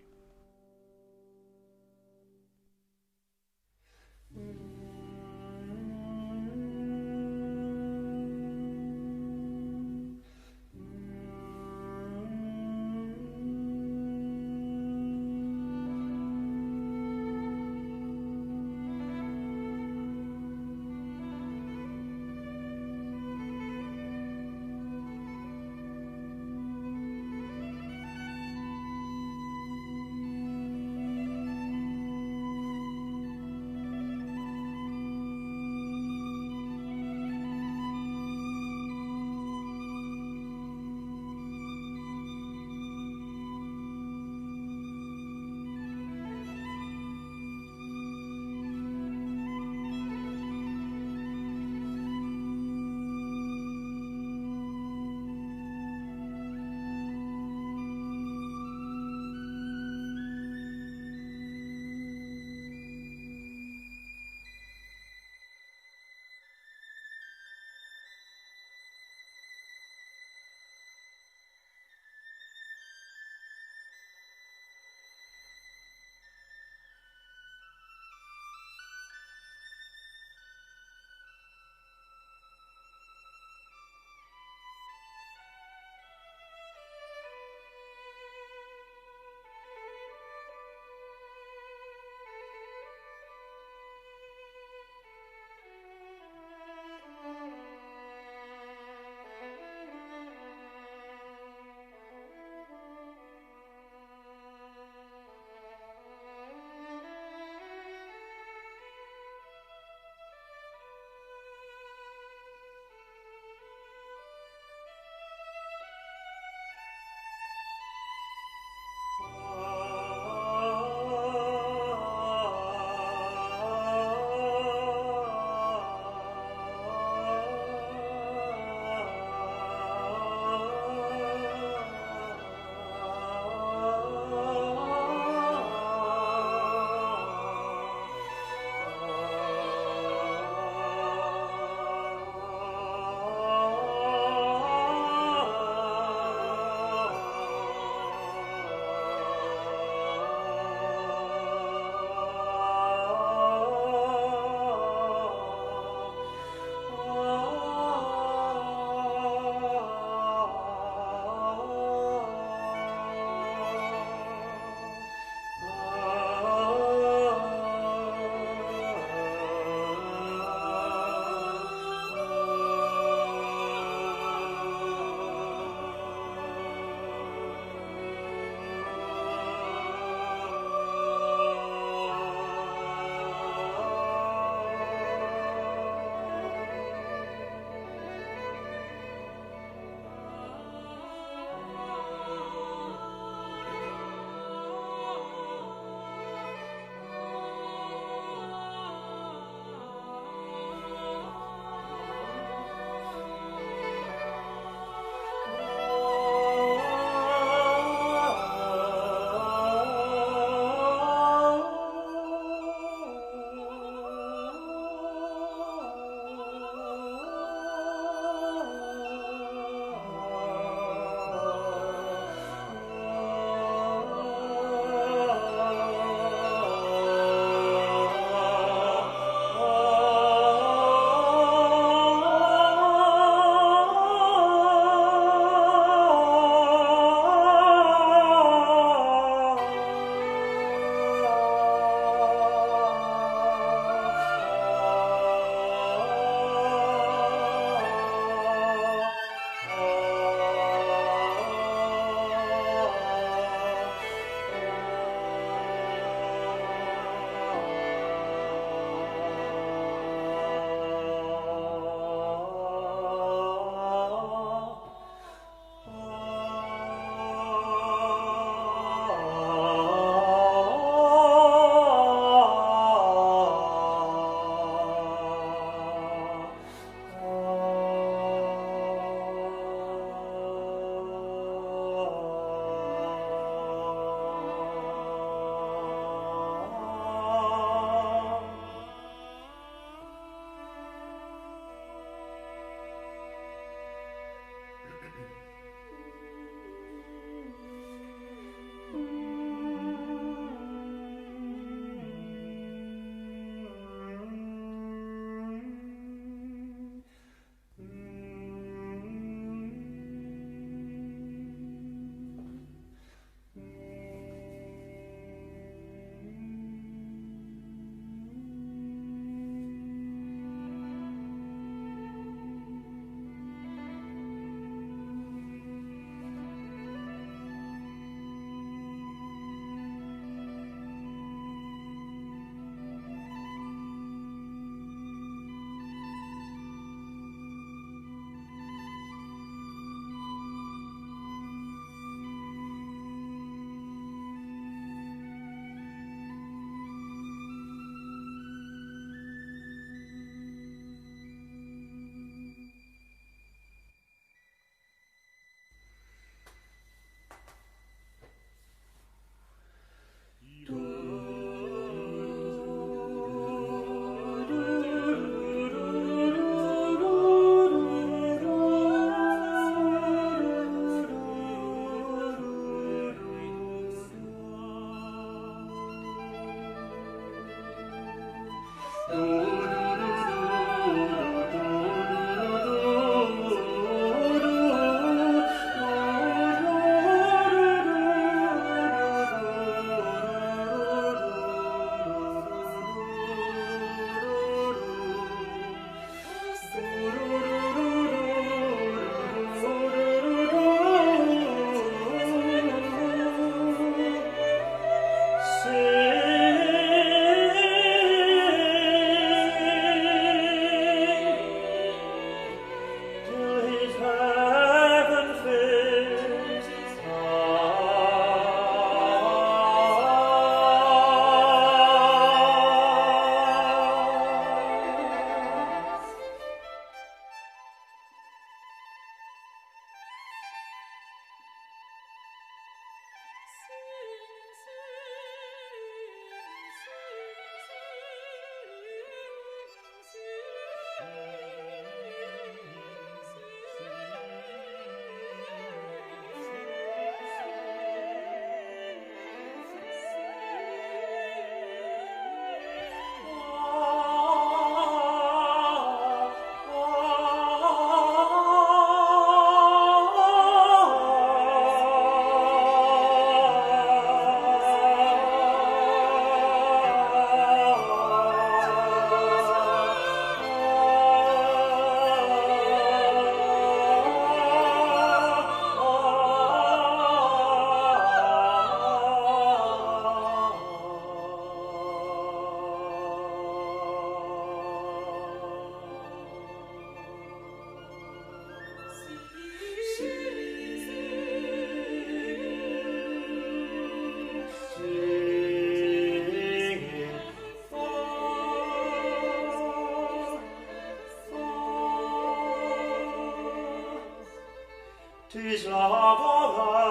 Speaker 2: 'tis love of earth.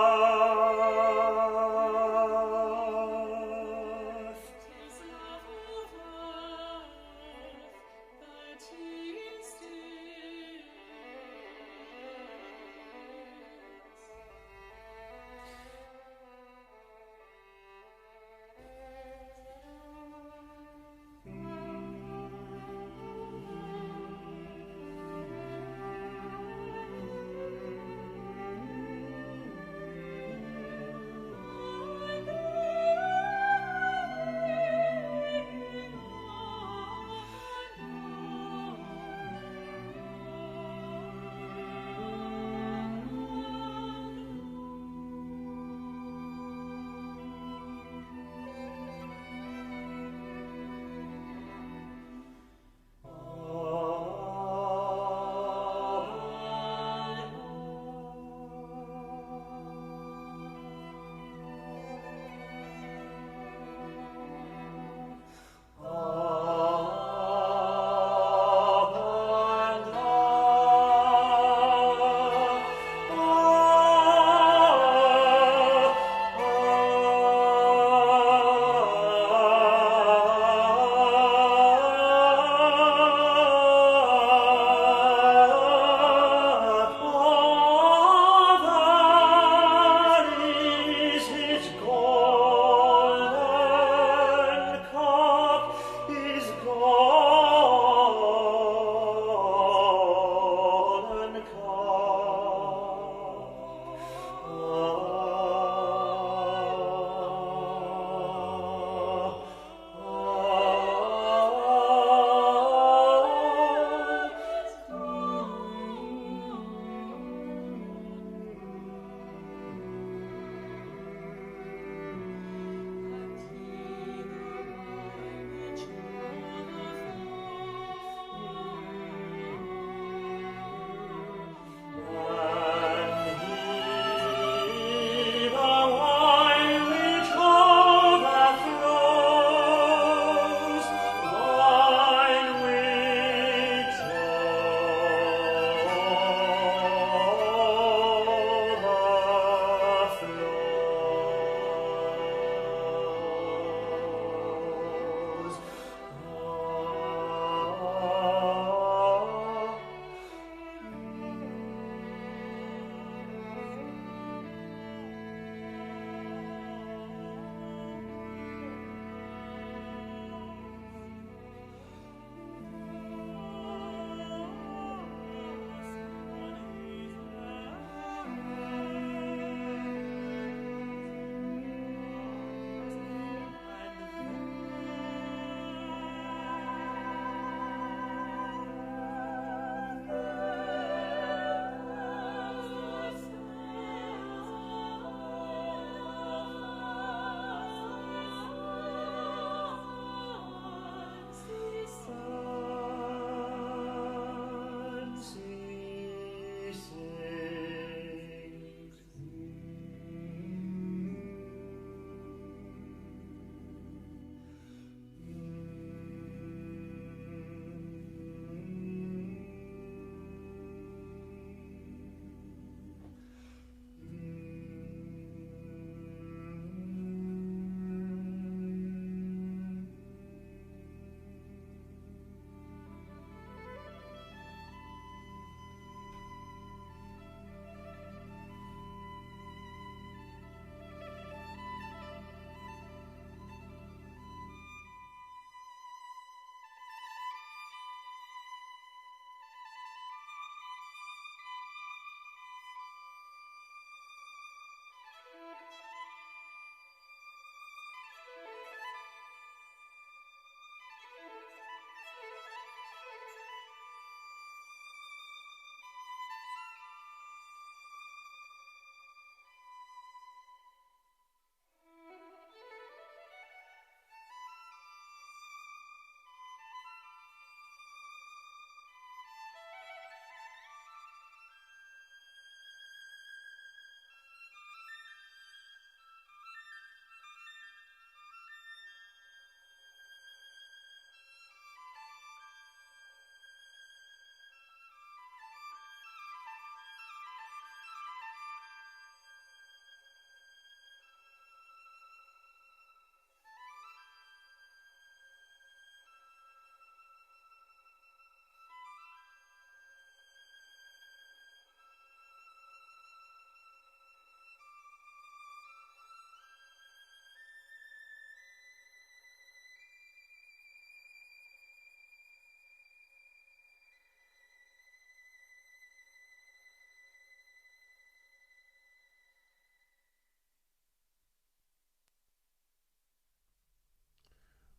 Speaker 2: 'Tis love of earth that instills.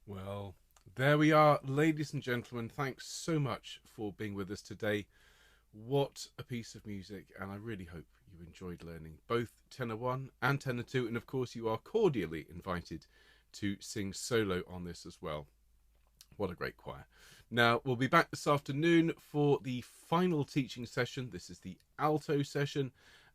Speaker 1: Well, there we are, ladies and gentlemen. Thanks so much for being with us today. What a piece of music, and I really hope you enjoyed learning both Tenor 1 and Tenor 2, and of course you are cordially invited to sing solo on this as well. What a great choir. Now, we'll be back this afternoon for the final teaching session. This is the alto session,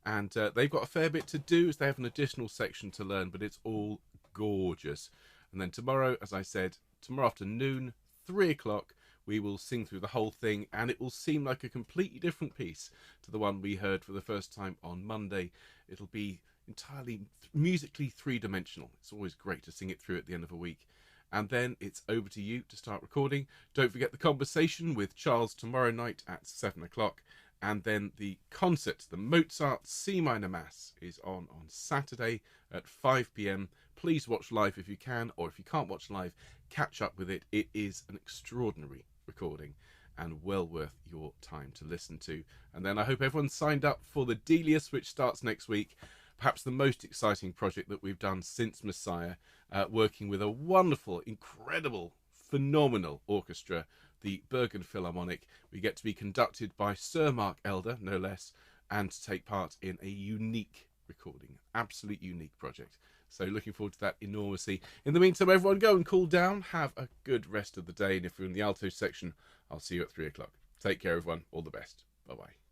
Speaker 1: and they've got a fair bit to do as they have an additional section to learn, but it's all gorgeous. And then tomorrow, as I said, tomorrow afternoon, 3 o'clock, we will sing through the whole thing, and it will seem like a completely different piece to the one we heard for the first time on Monday. It'll be entirely musically three-dimensional. It's always great to sing it through at the end of a week. And then it's over to you to start recording. Don't forget the conversation with Charles tomorrow night at 7 o'clock. And then the concert, the Mozart C minor Mass, is on Saturday at 5 p.m. Please watch live if you can, or if you can't watch live, catch up with it. It is an extraordinary recording and well worth your time to listen to. And then I hope everyone's signed up for the Delius, which starts next week. Perhaps the most exciting project that we've done since Messiah, working with a wonderful, incredible, phenomenal orchestra, the Bergen Philharmonic. We get to be conducted by Sir Mark Elder, no less, and to take part in a unique recording, absolute unique project. So looking forward to that enormously. In the meantime, everyone go and cool down, have a good rest of the day, and if you're in the alto section, I'll see you at 3 o'clock. Take care, everyone. All the best. Bye-bye.